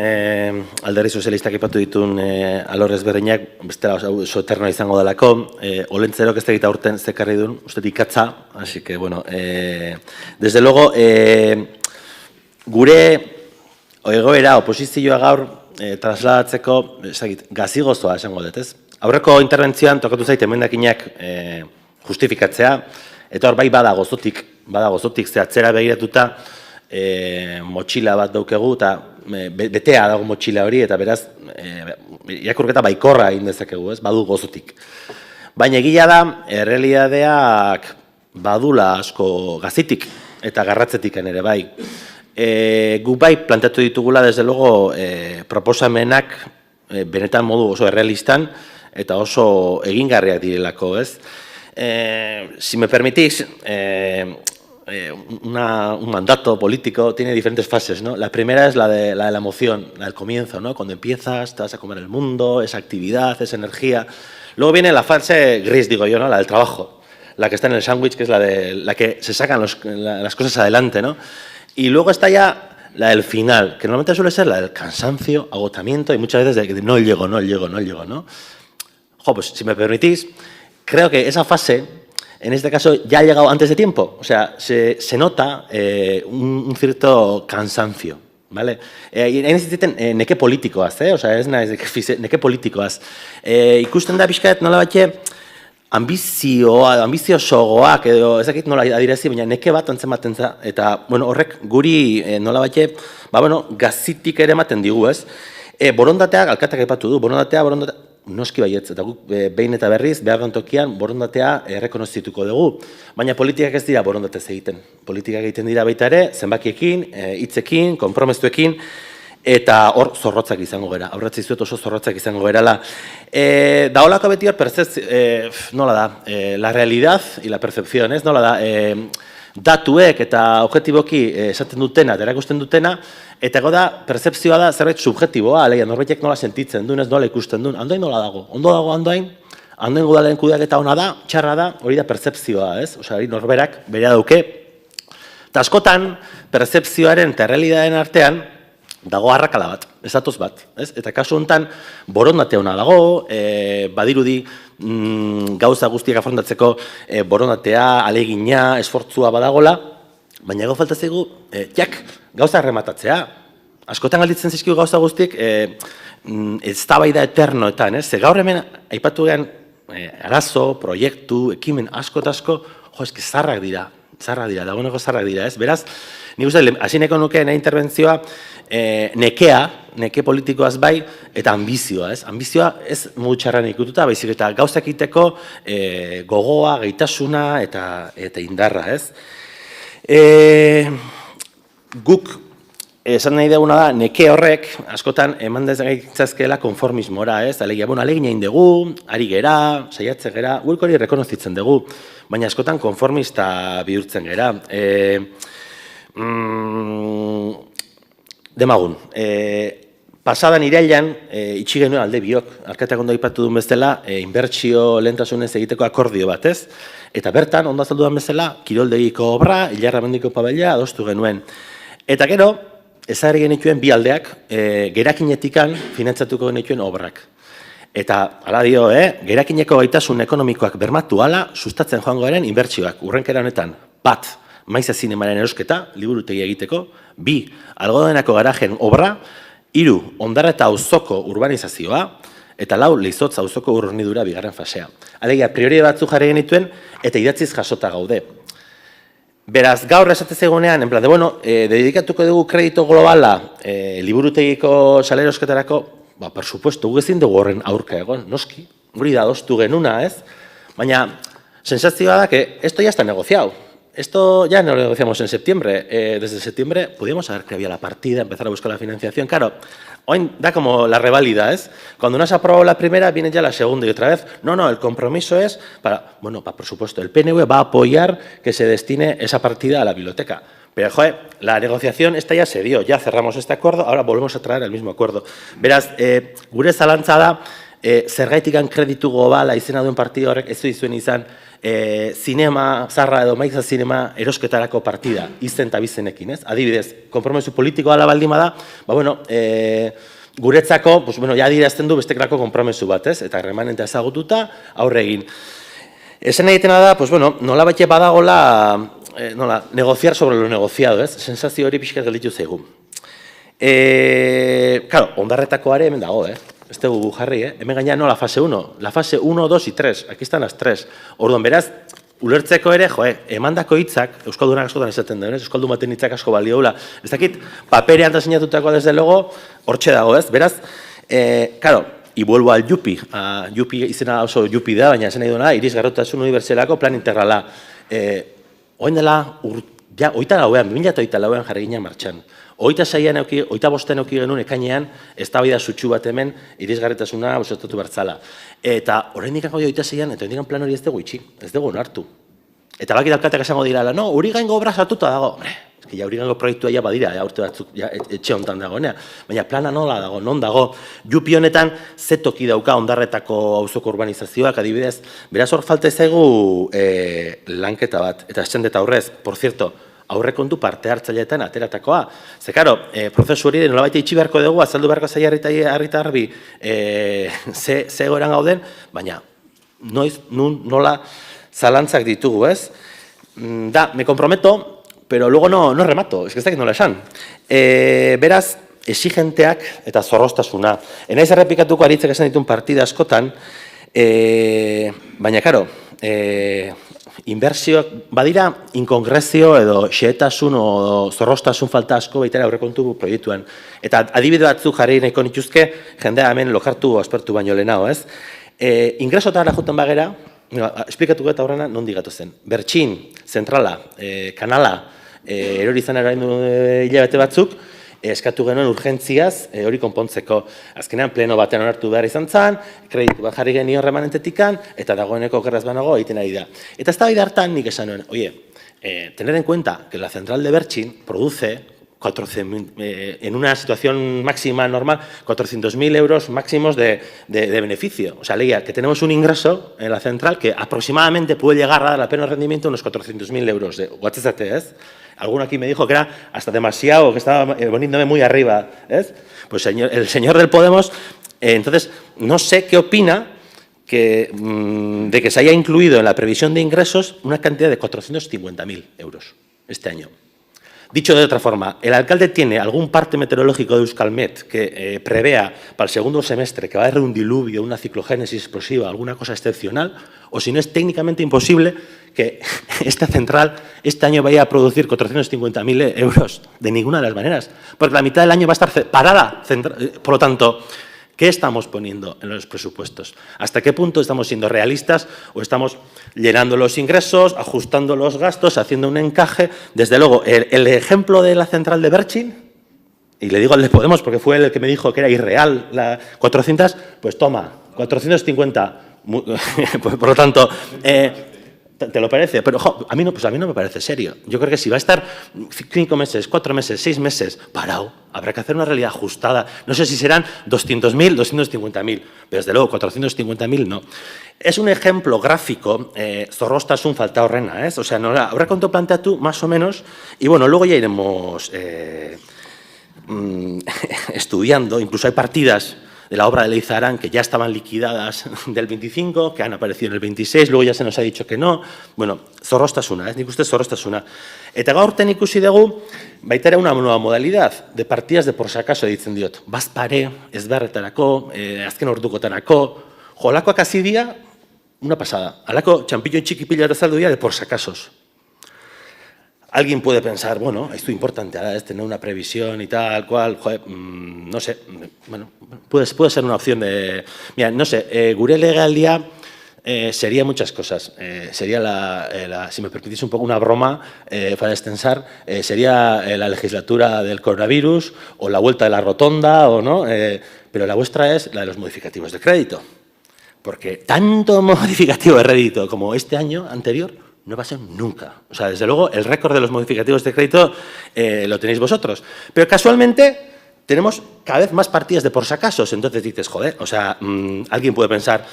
alderdi sozialistak ipatu ditun alor ezberdinak, bestela oso eterno izango delako, olentzerok ez egita urten zekarri duen, uste ikatza, así que, bueno, desde luego, gure egoera, oposizioa gaur, trasladatzeko, gazigozoa esango dut, ez? Aurreko interbentzioan tokatu zait emendakinak justifikatzea, eta hor bai bada gozotik, ze atzera begiratuta motxila bat daukegu, eta betea dago motxila hori, eta beraz, irakurketa baikorra egin dezakegu, ez? Badu gozotik. Baina egia da, errealidadeak badula asko gazitik eta garratzetik ere bai. Guk bai planteatu ditugula, desde luego, proposamenak benetan modu oso errealistan eta oso egingarriak direlako, ez? Si me permitís, un mandato político tiene diferentes fases, ¿no? La primera es la de la emoción, la del comienzo, ¿no? Cuando empiezas, te vas a comer el mundo, esa actividad, esa energía. Luego viene la fase gris, digo yo, ¿no? La del trabajo, la que está en el sándwich, que es la que se sacan las cosas adelante, ¿no? Y luego está ya la del final, que normalmente suele ser la del cansancio, agotamiento y muchas veces de no llego, ¿no? Ojo, pues si me permitís, creo que esa fase, en este caso, ya ha llegado antes de tiempo. O sea, se nota un cierto cansancio, ¿vale? Necesiten neke politikoaz, o sea, ez naiz neke politikoaz. Ikusten da pixkat nola batxe, ambizio sogoak edo ezakit nola adirazi, baina neke bat antzematen za, eta bueno, horrek guri nola batxe, gazitik ere ematen digu, ez? Borondateak, alkatak aipatu du, borondatea, noski baietz, eta guk behin eta berriz, behar tokian borondatea errekonozituko dugu, baina politikak ez dira borondatez egiten. Politikak egiten dira baita ere, zenbakiekin, hitzekin, konpromestuekin, eta hor zorrotzak izango gera, aurretzi zuet oso zorrotzak izango gerala. Da holako beti hor, nola da, la realidad y la percepción, ez? Nola da, datuek eta objektiboki esaten dutena, erakusten dutena, eta ego da, percepzioa da zerbait subjektiboa, alegia norbaitek nola sentitzen duen, ez nola ikusten duen, andoain nola dago, ondo dago andoain godalen kudeaketa ona da, txarra da, hori da percepzioa, ez? Osea, hori norberak berea dauke. Eta askotan, percepzioaren eta realitateen artean, dago arrakala bat, ez datoz bat, ez? Eta kasu honetan, borondate ona dago, badirudi gauza guztiak afrontatzeko borondatea, alegina, esfortzua badagola, baina ego falta zaigu, gauza rematatzea. Askotan galditzen zizkigu gauza guztiek, eztabaida eternoetan, ez? Ze gaur hemen, aipatu gehan, arazo, proiektu, ekimen asko eta asko, eski zarrak dira, dagoeneko zarrak dira, ez? Beraz, nik uste, hasineko nuke nahi interbentzioa, neke politikoaz bai, eta ambizioa, ez? Ambizioa ez mugutxarran ikututa, baizik eta gauzak egiteko gogoa, gaitasuna eta indarra, ez? Guk, esan nahi duguna da, neke horrek, askotan, eman dezakeela konformismora, ez? Alegia, alegin egin dugu, ari gera, saiatzen gera, guk hori rekonozitzen dugu, baina askotan konformista bihurtzen gera. Demagun, pasadan irailan, itxi genuen alde biok, Arkateak ondo aipatu duen bezala, inbertsio lehentasunez egiteko akordio bat, ez? Eta bertan, ondo azaldu den bezala, kiroldegiko obra, Ilarra mendiko pabella, adostu genuen. Eta gero, ezagri genituen bi aldeak, gerakinetikan finantzatuko genituen obrak. Eta, hala dio, gerakineko gaitasun ekonomikoak bermatu ala, sustatzen joango garen inbertsioak, urrenkera honetan, bat, Maiza Zinemaren erosketa, liburutegi egiteko, 2, Algodoenako garajen obra, 3, Ondarreta auzoko urbanizazioa, eta 4, Leizotz auzoko hornidura bigarren fasea. Alegia, prioridade batzuk jarri genituen, eta idatziz jasota gaude. Beraz, gaur esatez egonean, en plan, dedikatuko dugu kredito globala liburutegiko salerosketarako, per supuesto, gu ezin dugu horren aurka egon, noski, guri da adostu genuna, ez? Baina, sensazioa da, que esto ya está negociado. Esto ya no lo negociamos en septiembre. Desde septiembre podíamos saber que había la partida, empezar a buscar la financiación. Claro, hoy da como la reválida, ¿es? Cuando no se ha aprobado la primera, viene ya la segunda y otra vez. No, el compromiso es por supuesto, el PNV va a apoyar que se destine esa partida a la biblioteca. Pero, joder, la negociación esta ya se dio, ya cerramos este acuerdo, ahora volvemos a traer el mismo acuerdo. Beraz, gure zalantza da, zergaitikan kreditu globala izena duen partido horrek ez dizuen izan zinema, zarra edo Maiza Zinema erosketarako partida, izen eta bizenekin, ez? Adibidez, konpromiso politikoa ala baldin bada, guretzako, ja adierazten du besteklako konpromiso bat, ez? Eta remanentea ezagututa, aurre egin. Esan egitena da, nola baite badagola, negociar sobre lo negociado, ez? Sensazio hori pixkat gelditu zaigu. Claro, Ondarretakoare hemen dago, ez dugu jarri, hemen gaina no la fase 1, la fase 1, 2 y 3, aquí están las 3. Orduan, beraz, ulertzeko ere, emandako hitzak, Euskaldunak askotan esaten da, Euskaldun baten hitzak asko balioula, ez dakit, paperean da sinatutako desde logo, hortxe dago, ez? Beraz, claro, y vuelvo al Yupi, Yupi izena oso Yupi da, baina esan nahi duena, irisgarrotasun unibertsalako plan integrala. Oin dela, oita lauean, 2008an jarri ginen martxan. Oita 5 euki genuen ekainean, eztabaida sutsu bat hemen, irisgarritasuna osatatu bertzala. Eta oraindik gaude oita 6an, eta oraindik plan hori ez dugu itxi, ez dugu onartu. Eta bakit alkateak esango dirala, no, Urigaingo obra sartuta dago. Ja, Urigaingo proiektua ja badira, urte batzuk etxe honetan dagoenea. Baina plana nola dago, non dago. Jupi honetan, ze toki dauka Ondarretako auzoko urbanizazioak, adibidez. Beraz hor falta zaigu lanketa bat, eta esendeta aurrez, por cierto, aurrekontu parte hartzaileetan ateratakoa. Ze, karo, prozesu hori nolabait itxi beharko dugu, azaldu beharko zaila harrita harbi ze goeran gauden, baina noiz, nola zalantzak ditugu, ez? Me comprometo, pero luego no remato, ez dakit nola esan. Beraz, exigenteak eta zorroztasuna. Enaiz errepikatuko aritzek esan ditun partida askotan, baina, karo, inbertsioak badira inkongresio edo xehetasun o zorroztasun falta asko baita aurrekontu proiektuan. Eta adibide batzuk jarri nahiko nituzke, jendea hemen lokartu aspertu baino lehenago, ez? Ingresotara juten bagera, esplikatuko eta horrena nondi gatozen. Bertxin, zentrala, kanala, erori izan erain hilabete batzuk, eskatu genuen urgentziaz hori konpontzeko. Azkenean pleno batean onartu behar izan zen, kreditu bat jarri genio remanentetikan, eta dagoeneko gerraz banago egiten ari da. Eta eztabaida hartan nik esan nuen, oye, tener en cuenta que la central de Bertxin produce en una situación máxima normal, 400.000 euros máximos de beneficio. O sea, leía que tenemos un ingreso en la central que aproximadamente puede llegar a dar a pleno rendimiento unos 400.000 euros. ¿Es? Alguno aquí me dijo que era hasta demasiado, que estaba poniéndome muy arriba. Pues el señor del Podemos, entonces, no sé qué opina de que se haya incluido en la previsión de ingresos una cantidad de 450.000 euros este año. Dicho de otra forma, ¿el alcalde tiene algún parte meteorológico de Euskalmet que prevea para el segundo semestre que va a haber un diluvio, una ciclogénesis explosiva, alguna cosa excepcional? O si no es técnicamente imposible que esta central este año vaya a producir 450.000 euros de ninguna de las maneras, porque la mitad del año va a estar parada. Por lo tanto, ¿qué estamos poniendo en los presupuestos? ¿Hasta qué punto estamos siendo realistas o estamos llenando los ingresos, ajustando los gastos, haciendo un encaje? Desde luego, el ejemplo de la central de Bertxin, y le digo al de Podemos porque fue el que me dijo que era irreal, 400, pues toma, 450. Por lo tanto, ¿te lo parece? Pero a mí no me parece serio. Yo creo que si va a estar 5 meses, 4 meses, 6 meses parado, habrá que hacer una realidad ajustada. No sé si serán 200.000, 250.000, pero desde luego 450.000 no. Es un ejemplo gráfico, zorrostasun falta horrena, o sea, habrá cuánto plantea tú, más o menos, y bueno, luego ya iremos estudiando. Incluso hay partidas de la obra de Leizarán que ya estaban liquidadas del 25, que han aparecido en el 26, luego ya se nos ha dicho que no. Bueno, zorrostasuna, nik uste zorrostasuna. Eta gaurten ikusi dugu, baita ere una nueva modalidad de partidas de por si acaso, ditzen diot. Bazpare, ezberretarako, azken ordukotarako, jolakoak hasi dira, una pasada. Halako txampillo txiki pila eta saldu dira de por si acasos. Alguien puede pensar, bueno, esto es importante, ahora es tener una previsión y tal, cual, joder, no sé, bueno, puede ser una opción de... Mira, no sé, gure legaldia sería muchas cosas. Sería, si me permitís un poco una broma para extensar, sería la legislatura del coronavirus o la vuelta de la rotonda, o no, pero la vuestra es la de los modificativos de crédito. Porque tanto modificativo de crédito como este año anterior no va a ser nunca. O sea, desde luego, el récord de los modificativos de crédito lo tenéis vosotros. Pero casualmente tenemos cada vez más partidas de por si acaso. Entonces dices, joder, o sea, alguien puede pensar,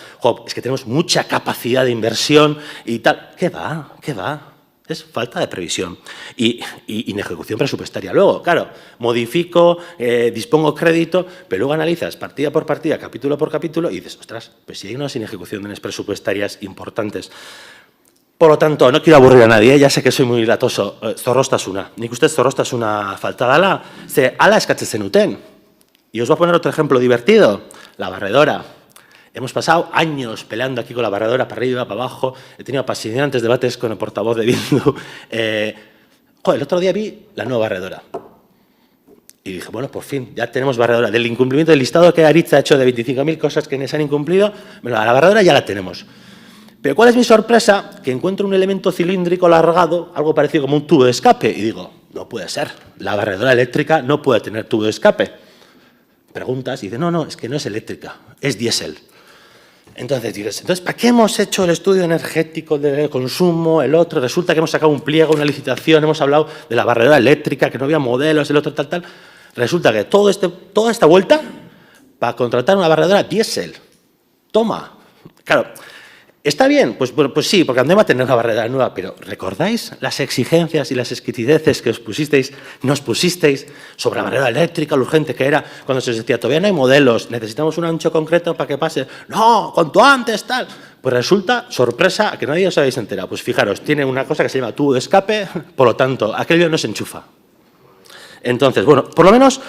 es que tenemos mucha capacidad de inversión y tal. ¿Qué va? ¿Qué va? Es falta de previsión y inejecución presupuestaria. Luego, claro, modifico, dispongo crédito, pero luego analizas partida por partida, capítulo por capítulo y dices, ostras, pues si hay unas inejecuciones presupuestarias importantes. Por lo tanto, no quiero aburrir a nadie, ya sé que soy muy latoso, zorrostasuna. Nik uste zorrostasuna falta dala, ze ala eskatzen zenuten. Y os voy a poner otro ejemplo divertido, la barredora. Hemos pasado años peleando aquí con la barredora, para arriba, para abajo. He tenido apasionantes debates con el portavoz de Bildu. El otro día vi la nueva barredora. Y dije, bueno, por fin, ya tenemos barredora. Del incumplimiento del listado que Aritz ha hecho de 25.000 cosas que se han incumplido, la barredora ya la tenemos. Pero ¿cuál es mi sorpresa? Que encuentro un elemento cilíndrico alargado, algo parecido como un tubo de escape. Y digo, no puede ser, la barredora eléctrica no puede tener tubo de escape. Preguntas y dice, no, es que no es eléctrica, es diésel. Entonces dices, ¿para qué hemos hecho el estudio energético del consumo, el otro? Resulta que hemos sacado un pliego, una licitación, hemos hablado de la barredora eléctrica, que no había modelos, el otro tal. Resulta que toda esta vuelta para contratar una barredora diésel. Toma. Claro. ¿Está bien? Pues sí, porque Andema va a tener una barredora nueva, pero ¿recordáis las exigencias y las exquisiteces que nos pusisteis sobre la barredora eléctrica, lo urgente que era, cuando se os decía, todavía no hay modelos, necesitamos un ancho concreto para que pase? No, cuanto antes, tal. Pues resulta, sorpresa, que nadie os habéis enterado. Pues fijaros, tiene una cosa que se llama tubo de escape, por lo tanto, aquello no se enchufa. Entonces, bueno, por lo menos...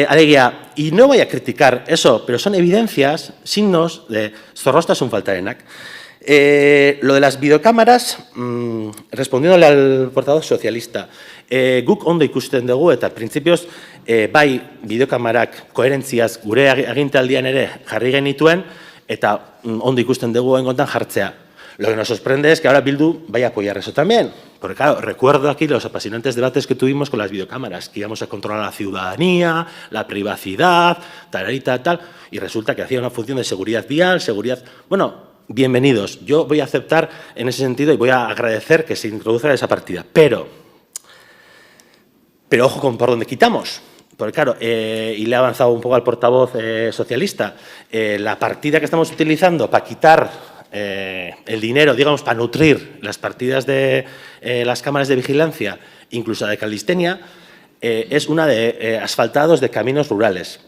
alegia, y no voy a criticar eso, pero son evidencias, signos de zorrostasun faltarenak. Lo de las videocámaras, respondiéndole al portavoz socialista, guk ondo ikusten dugu eta principios bai videokamarak koherentziaz gure agintaldian ere jarri genituen eta ondo ikusten dugu engontan jartzea. Lo que nos sorprende es que ahora Bildu vaya a apoyar eso también, Porque claro, recuerdo aquí los apasionantes debates que tuvimos con las videocámaras, que íbamos a controlar a la ciudadanía, la privacidad, tal, y resulta que hacía una función de seguridad vial, seguridad... Bueno, bienvenidos. Yo voy a aceptar en ese sentido y voy a agradecer que se introduzca esa partida. Pero ojo con por dónde quitamos. Porque claro, y le he avanzado un poco al portavoz socialista, la partida que estamos utilizando para quitar el dinero, digamos, para nutrir las partidas de las cámaras de vigilancia, incluso la de calistenia, es una de asfaltados de caminos rurales.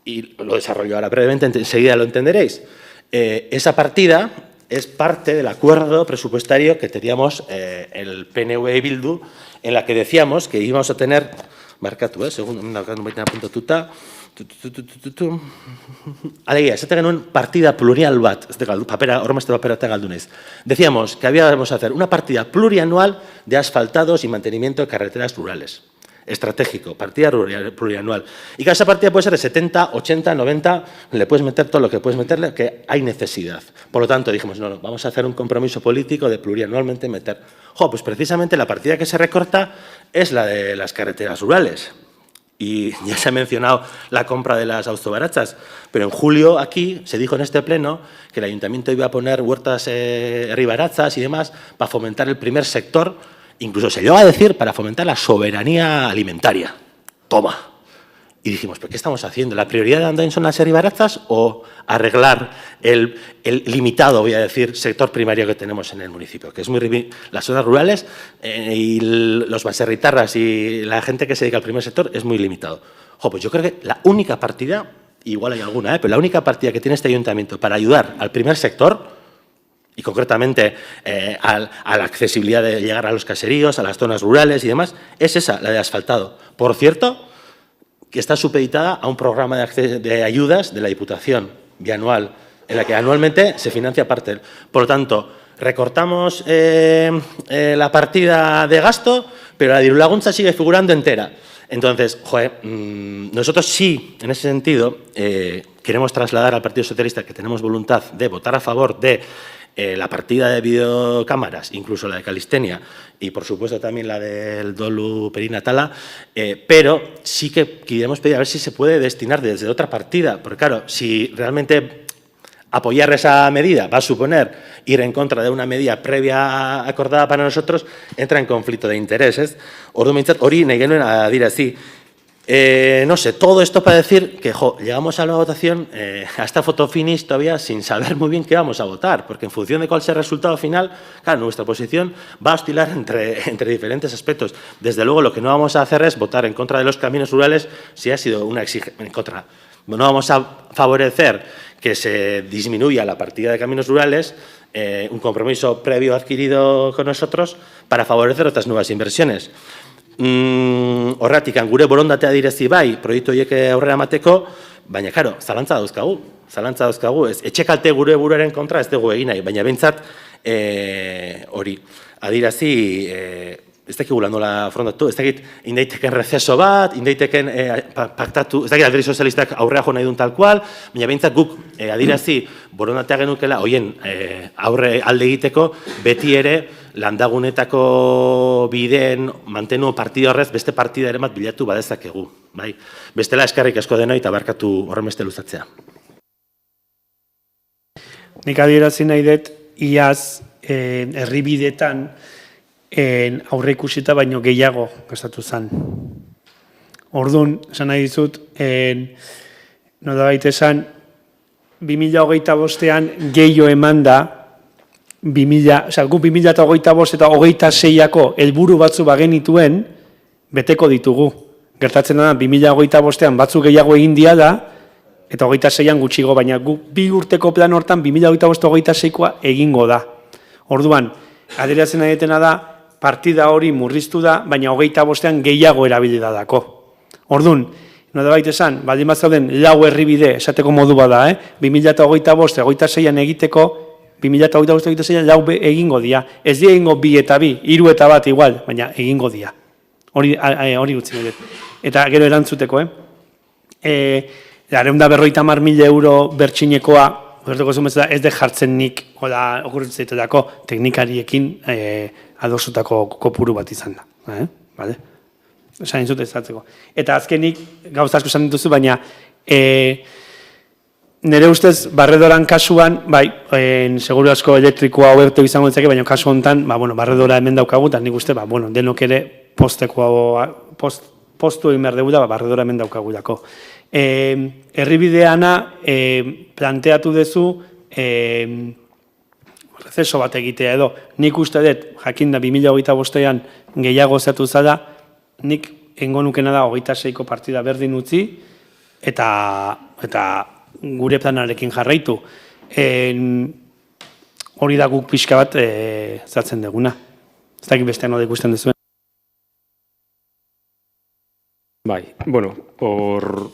Y lo desarrollo ahora brevemente, enseguida lo entenderéis. Esa partida es parte del acuerdo presupuestario que teníamos el PNV y Bildu, en la que decíamos que íbamos a tener... Markatu, segundo, apuntatuta. Alegia, esaten genuen partida plurial bat, hormazte paperata galdunez. Decíamos que habíamos a hacer una partida plurianual de asfaltados y mantenimiento de carreteras rurales. Estratégico, partida plurianual. Y cada esa partida puede ser de 70, 80, 90, le puedes meter todo lo que puedes meterle, que hay necesidad. Por lo tanto, dijimos, no, vamos a hacer un compromiso político de plurianualmente meter. Pues precisamente la partida que se recorta es la de las carreteras rurales. Y ya se ha mencionado la compra de las autobarachas, pero en julio aquí se dijo en este pleno que el ayuntamiento iba a poner huertas ribarachas y demás para fomentar el primer sector. Incluso se llegó a decir para fomentar la soberanía alimentaria. Toma. Y dijimos, ¿pero qué estamos haciendo? ¿La prioridad de Andoain son las ribarazas o arreglar el limitado, voy a decir, sector primario que tenemos en el municipio? Que es muy... Las zonas rurales y los baserritarras y la gente que se dedica al primer sector es muy limitado. Pues yo creo que la única partida, igual hay alguna, pero la única partida que tiene este ayuntamiento para ayudar al primer sector... y concretamente a la accesibilidad de llegar a los caseríos, a las zonas rurales y demás, es esa, la de asfaltado. Por cierto, que está supeditada a un programa de ayudas de la Diputación bianual, en la que anualmente se financia parte. Por lo tanto, recortamos la partida de gasto, pero la dirulaguntza sigue figurando entera. Entonces, nosotros sí, en ese sentido, queremos trasladar al Partido Socialista que tenemos voluntad de votar a favor de la partida de videocámaras, incluso la de calistenia y, por supuesto, también la del dolu perinatala, pero sí que queremos pedir a ver si se puede destinar desde otra partida, porque, claro, si realmente apoyar esa medida va a suponer ir en contra de una medida previa acordada para nosotros, entra en conflicto de intereses. Orduan behintzat, hori nahi genuen adierazi. No sé, todo esto para decir que llegamos a la votación a esta foto finish todavía sin saber muy bien qué vamos a votar, porque en función de cuál sea el resultado final, claro, nuestra posición va a oscilar entre diferentes aspectos. Desde luego, lo que no vamos a hacer es votar en contra de los caminos rurales si ha sido una exigencia en contra. No vamos a favorecer que se disminuya la partida de caminos rurales, un compromiso previo adquirido con nosotros para favorecer otras nuevas inversiones. Horregatik, gure borondatea direzi bai, proiektu horiek aurrera emateko, baina, karo, zalantza dauzkagu, etxe kalte gure buruaren kontra ez dugu egin nahi, baina behintzat hori, adirazi, ez dakigu nola afrontatu, ez dakit indaiteken receso bat, indaiteken paktatu, ez dakit Alderdi Sozialistak aurrea jo nahi duen tal kual, baina behintzat guk adirazi borondatea genukela, hoien aurre alde egiteko, beti ere landagunetako bideen mantenu partida horrez beste partida ere bat bilatu badezakegu. Bestela eskerrik asko denoi eta barkatu horren beste luzatzea. Nik adierazi nahi dut, iaz herribidetan aurre ikusita baino gehiago gastatu zen. Orduan, esan nahi dizut, nolabait esan, 2025ean gehiago eman da, gu 2025 eta 26ako helburu batzu bagenituen, beteko ditugu. Gertatzen da, 2025ean batzu gehiago egin dia da, eta 26an gutxigo, baina gu 2 urteko plan hortan 2025-26koa egingo da. Orduan, adierazten adietena da, partida hori murriztu da, baina 25ean gehiago erabili dako. Orduan, nolabait esan, baldin bat zauden lau herribide esateko modu bada, 2025-26an egiteko, 2025-26an lau egingo dia. Ez di egingo 2 eta 2, 3 eta 1 igual, baina egingo dia. Hori gutzi nahi dut. Eta gero erantzuteko, 250.000 euro bertxinekoa ulertuko zuen bezala, ez de jartzen nik, okurritzetetako teknikariekin adosutako kopuru bat izan da. Bale? Esan izut ezatzeko. Eta azkenik, gauza asko esan dituzu, baina nire ustez, barredoran kasuan, bai, seguru asko elektrikoa hobeto izango ditzake, baina kasu honetan, barredora hemen daukagu, eta nik uste, denok ere postu egin behar dugu da, barredora hemen daukagulako. Herribideana planteatu duzu rezeso bat egitea edo, nik uste dut, jakinda 2025an gehiago zatu zada, nik engo nukena da 26ko partida berdin utzi, eta gure planarekin jarraitu. Hori da guk pixka bat zatzen duguna. Ez dakit bestean hori ikusten duzuen. Bai, bueno, por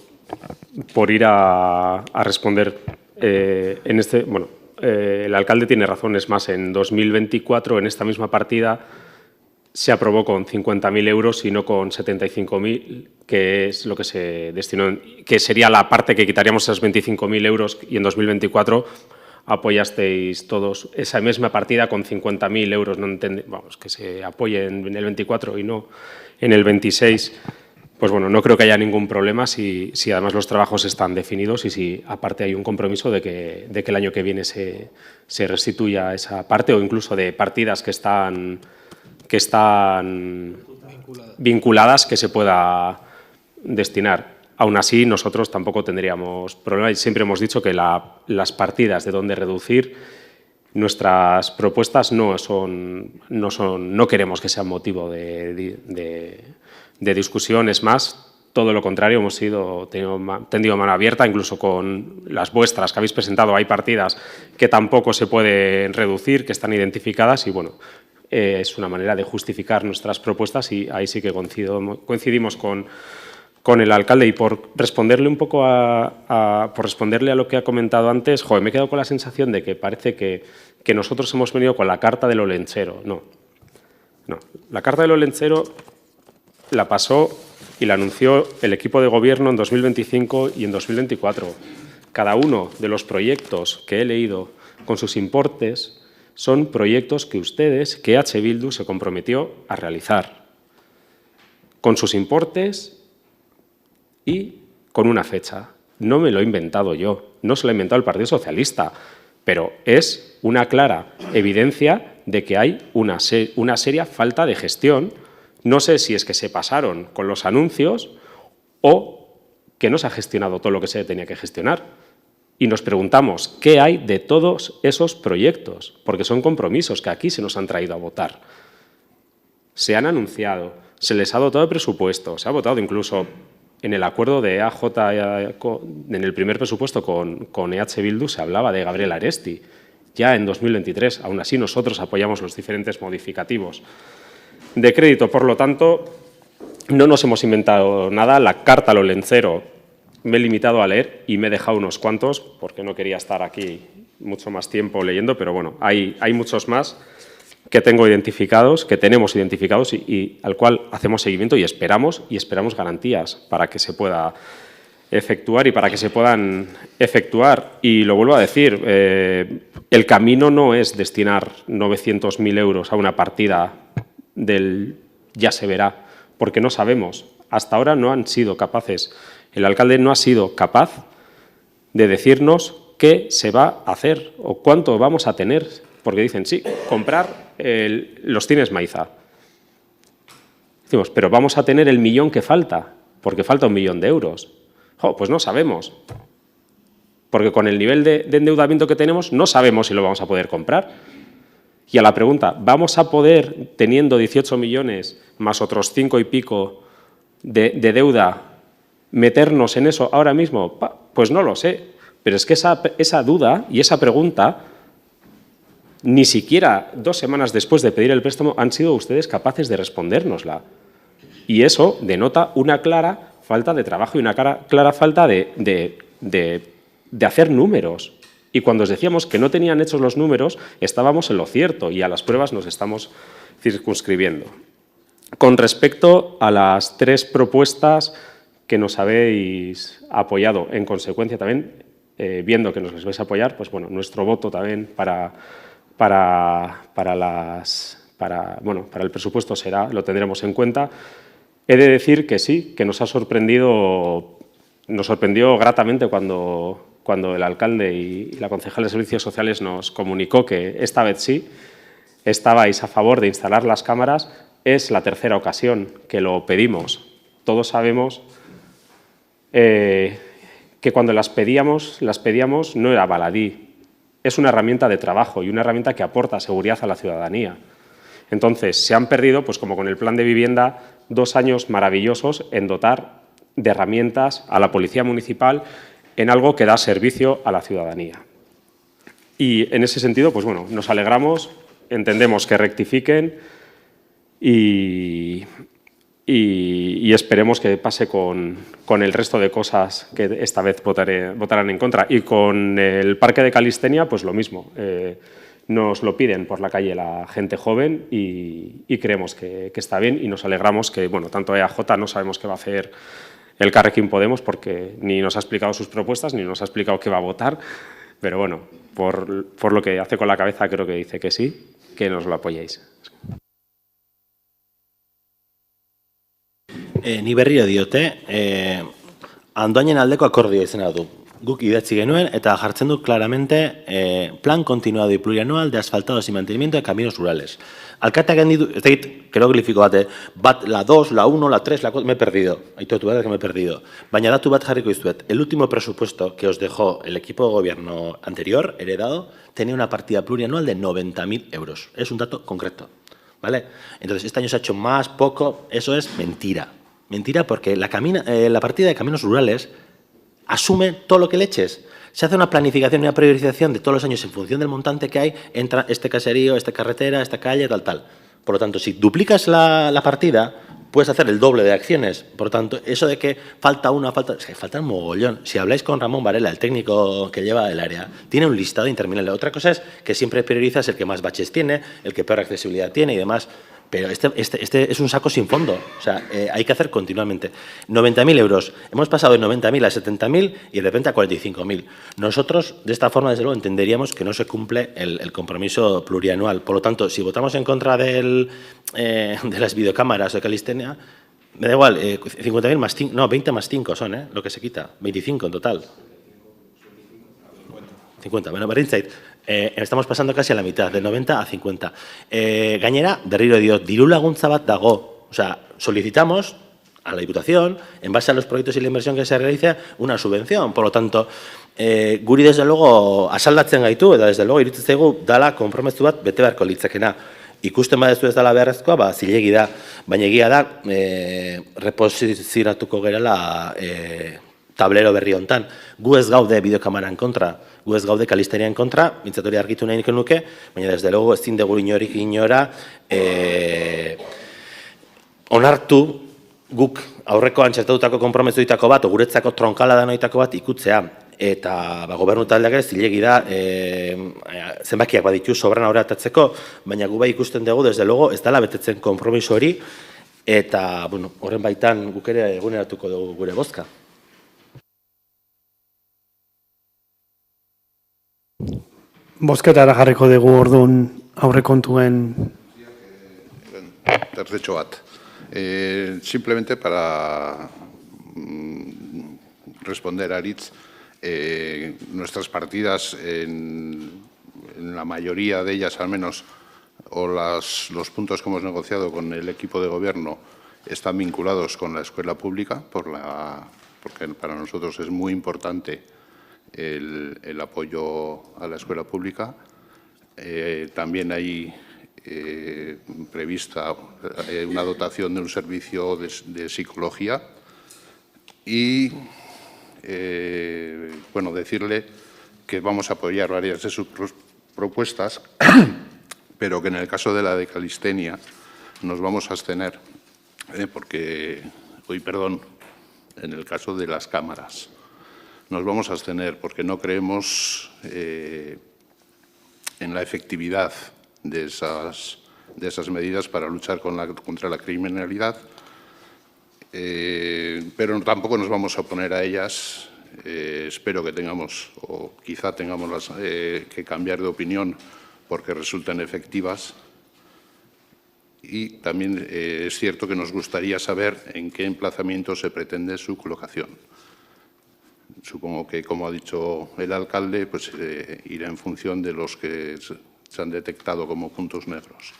ir a responder el alcalde tiene razón, es más, en 2024, en esta misma partida, se aprobó con 50.000 euros y no con 75.000, que es lo que se destinó, que sería la parte que quitaríamos esos 25.000 euros, y en 2024 apoyasteis todos esa misma partida con 50.000 euros. No vamos, que se apoye en el 24 y no en el 26. Pues bueno, no creo que haya ningún problema si además los trabajos están definidos y si aparte hay un compromiso de que el año que viene se restituya esa parte, o incluso de partidas que están vinculadas que se pueda destinar. Aún así, nosotros tampoco tendríamos problema y siempre hemos dicho que las partidas de dónde reducir, nuestras propuestas no queremos que sean motivo de discusión. Es más, todo lo contrario, hemos tendido mano abierta, incluso con las vuestras que habéis presentado. Hay partidas que tampoco se pueden reducir, que están identificadas y bueno, es una manera de justificar nuestras propuestas y ahí sí que coincidimos con el alcalde. Y por responderle un poco por responderle a lo que ha comentado antes, me he quedado con la sensación de que parece que nosotros hemos venido con la carta del Olentzero. No, la carta del Olentzero la pasó y la anunció el equipo de gobierno en 2025 y en 2024. Cada uno de los proyectos que he leído con sus importes son proyectos que H. Bildu se comprometió a realizar, con sus importes y con una fecha. No me lo he inventado yo, no se lo ha inventado el Partido Socialista, pero es una clara evidencia de que hay una seria falta de gestión. No sé si es que se pasaron con los anuncios o que no se ha gestionado todo lo que se tenía que gestionar. Y nos preguntamos, ¿qué hay de todos esos proyectos? Porque son compromisos que aquí se nos han traído a votar. Se han anunciado, se les ha dotado de presupuesto, se ha votado incluso en el acuerdo de AJ, en el primer presupuesto con EH Bildu se hablaba de Gabriel Aresti, ya en 2023. Aún así, nosotros apoyamos los diferentes modificativos de crédito. Por lo tanto, no nos hemos inventado nada. La carta al Olentzero me he limitado a leer y me he dejado unos cuantos porque no quería estar aquí mucho más tiempo leyendo, pero bueno, hay muchos más que tenemos identificados y al cual hacemos seguimiento y esperamos garantías para que se pueda efectuar y para que se puedan efectuar. Y lo vuelvo a decir, el camino no es destinar 900.000 euros a una partida del ya se verá, porque no sabemos. Hasta ahora no han sido capaces. El alcalde no ha sido capaz de decirnos qué se va a hacer o cuánto vamos a tener, porque dicen, sí, comprar los Cines Maiza. Decimos, pero vamos a tener el millón que falta, porque falta 1 millón de euros. Pues no sabemos, porque con el nivel de endeudamiento que tenemos no sabemos si lo vamos a poder comprar. Y a la pregunta, ¿vamos a poder, teniendo 18 millones más otros 5 y pico de deuda, meternos en eso ahora mismo? Pues no lo sé, pero es que esa duda y esa pregunta, ni siquiera 2 semanas después de pedir el préstamo han sido ustedes capaces de respondérnosla. Y eso denota una clara falta de trabajo y una clara falta de hacer números. Y cuando os decíamos que no tenían hechos los números, estábamos en lo cierto y a las pruebas nos estamos circunscribiendo. Con respecto a las 3 propuestas que nos habéis apoyado, en consecuencia también viendo que nos vais a apoyar, pues bueno, nuestro voto también para el presupuesto lo tendremos en cuenta. He de decir que sí, que nos sorprendió gratamente cuando el alcalde y la concejal de Servicios Sociales nos comunicó que esta vez sí estabais a favor de instalar las cámaras. Es la tercera ocasión que lo pedimos. Todos sabemos que cuando las pedíamos no era baladí. Es una herramienta de trabajo y una herramienta que aporta seguridad a la ciudadanía. Entonces, se han perdido, pues como con el plan de vivienda, 2 años maravillosos en dotar de herramientas a la Policía Municipal en algo que da servicio a la ciudadanía. Y en ese sentido, pues bueno, nos alegramos, entendemos que rectifiquen y esperemos que pase con el resto de cosas que esta vez votarán en contra. Y con el Parque de Calistenia, pues lo mismo. Nos lo piden por la calle la gente joven y creemos que está bien y nos alegramos que, bueno, tanto EAJ no sabemos qué va a hacer el Carrequín Podemos porque ni nos ha explicado sus propuestas ni nos ha explicado qué va a votar, pero bueno, por lo que hace con la cabeza creo que dice que sí, que nos lo apoyéis. Ni berriro diote, Andoainen aldeko akordioa izena du. Guk idatzi genuen eta jartzen du claramente plan continuado y plurianual de asfaltados y mantenimiento de caminos rurales. Alkateak egin ditu, ez dakit, jeroglifiko bat, la 2, la 1, la 3, la 4, me he perdido. Aitortu behar que me he perdido. Baina datu bat jarriko dizuet. El último presupuesto que os dejó el equipo de gobierno anterior, heredado, tenía una partida plurianual de 90.000 euros. Es un dato concreto, ¿vale? Entonces, este año se ha hecho más, poco, eso es mentira. Mentira porque la partida de caminos rurales asume todo lo que le eches. Se hace una planificación y una priorización de todos los años en función del montante que hay, entra este caserío, esta carretera, esta calle, tal. Por lo tanto, si duplicas la partida, puedes hacer el doble de acciones. Por lo tanto, eso de que falta una, es que falta un mogollón. Si habláis con Ramón Varela, el técnico que lleva el área, tiene un listado interminable. Otra cosa es que siempre priorizas el que más baches tiene, el que peor accesibilidad tiene y demás. Pero este es un saco sin fondo, o sea, hay que hacer continuamente. 90.000 euros, hemos pasado de 90.000 a 70.000 y de repente a 45.000. Nosotros, de esta forma, desde luego, entenderíamos que no se cumple el compromiso plurianual. Por lo tanto, si votamos en contra de las videocámaras de Calistenia, me da igual, 50.000 más 5, no, 20 más 5 son, lo que se quita, 25 en total. 50, bueno, berdintzait. Estamos pasando casi a la mitad, de 90 a 50. Gainera, berriro diot, diru laguntza bat dago. O sea, solicitamos a la Diputación, en base a los proyectos y la inversión que se realiza, una subvención. Por lo tanto, guri desde luego asaldatzen gaitu, eta desde luego iruditzen zaigu dala konpromezu bat bete beharko litzakena. Ikusten badezu ez dela beharrezkoa, zilegi da, baina egia da, reposizionatuko gerela tablero berri hontan. Gu ez gaude bideokamaran kontra, gu ez gaude Calistenian kontra, mintzatori argitu nahi nuke, baina desde luego ezin dugu inorik inora onartu guk aurrekoan txertatutako konpromezuitako bat, guretzako tronkala danoitako bat ikutzea. Eta gobernu taldeak ere zilegi da zenbakiak baditu sobran aurreratzeko, baina gu bai ikusten dugu, desde luego, ez dela betetzen konpromiso hori, eta horren baitan guk ere eguneratuko dugu gure bozka. Bozketara jarriko dugu orduan aurrekontuen. Tercetxo bat. Simplemente para responder a Aritz, nuestras partidas, en la mayoría de ellas al menos, o los puntos que hemos negociado con el equipo de gobierno, están vinculados con la escuela pública, porque para nosotros es muy importante el apoyo a la escuela pública. También hay prevista una dotación de un servicio de psicología y, bueno, decirle que vamos a apoyar varias de sus propuestas, pero que en el caso de la de Calistenia nos vamos a abstener, en el caso de las cámaras. Nos vamos a abstener porque no creemos en la efectividad de esas medidas para luchar contra la criminalidad, pero tampoco nos vamos a oponer a ellas espero que tengamos, o quizá tengamos que cambiar de opinión porque resultan efectivas. Y también es cierto que nos gustaría saber en qué emplazamiento se pretende su colocación. Supongo que, como ha dicho el alcalde, pues irá en función de los que se han detectado como puntos negros.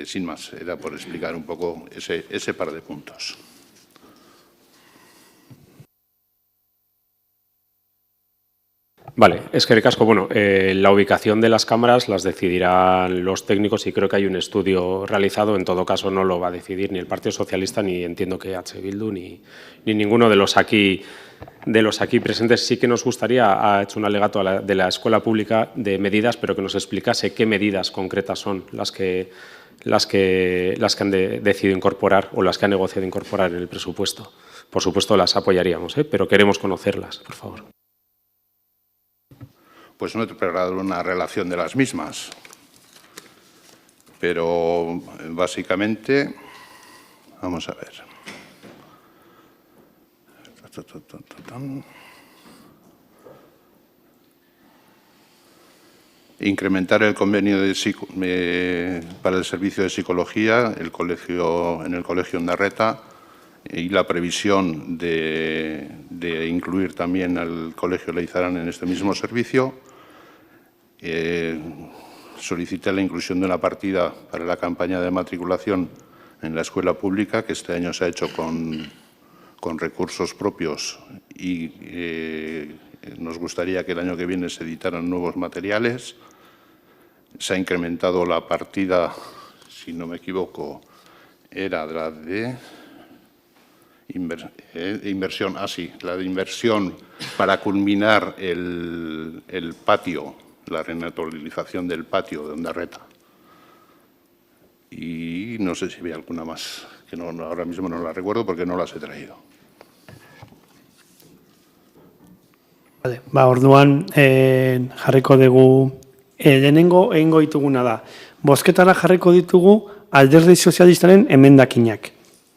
Sin más, era por explicar un poco ese par de puntos. Vale, es que ricasco. Bueno, la ubicación de las cámaras las decidirán los técnicos y creo que hay un estudio realizado. En todo caso, no lo va a decidir ni el Partido Socialista ni entiendo que H. Bildu ni ninguno de los aquí presentes. Sí que nos gustaría, ha hecho un alegato de la escuela pública de medidas, pero que nos explicase qué medidas concretas son las que han decidido incorporar o las que han negociado incorporar en el presupuesto. Por supuesto, las apoyaríamos, pero queremos conocerlas, por favor. Pues no he preparado una relación de las mismas, pero básicamente, vamos a ver. Incrementar el convenio para el servicio de psicología en el Colegio Ondarreta y la previsión de incluir también al Colegio Leizarán en este mismo servicio. Solicité la inclusión de una partida para la campaña de matriculación en la escuela pública, que este año se ha hecho con recursos propios y nos gustaría que el año que viene se editaran nuevos materiales. Se ha incrementado la partida, si no me equivoco, era la de inversión, la de inversión para culminar el patio, la renaturalización del patio de Ondarreta. Y no sé si había alguna más, que ahora mismo no la recuerdo porque no las he traído. Vale, orduan jarriko dugu, lehenengo egingo dituguna da. Bozketara jarriko ditugu Alderdi Sozialistaren emendakinak,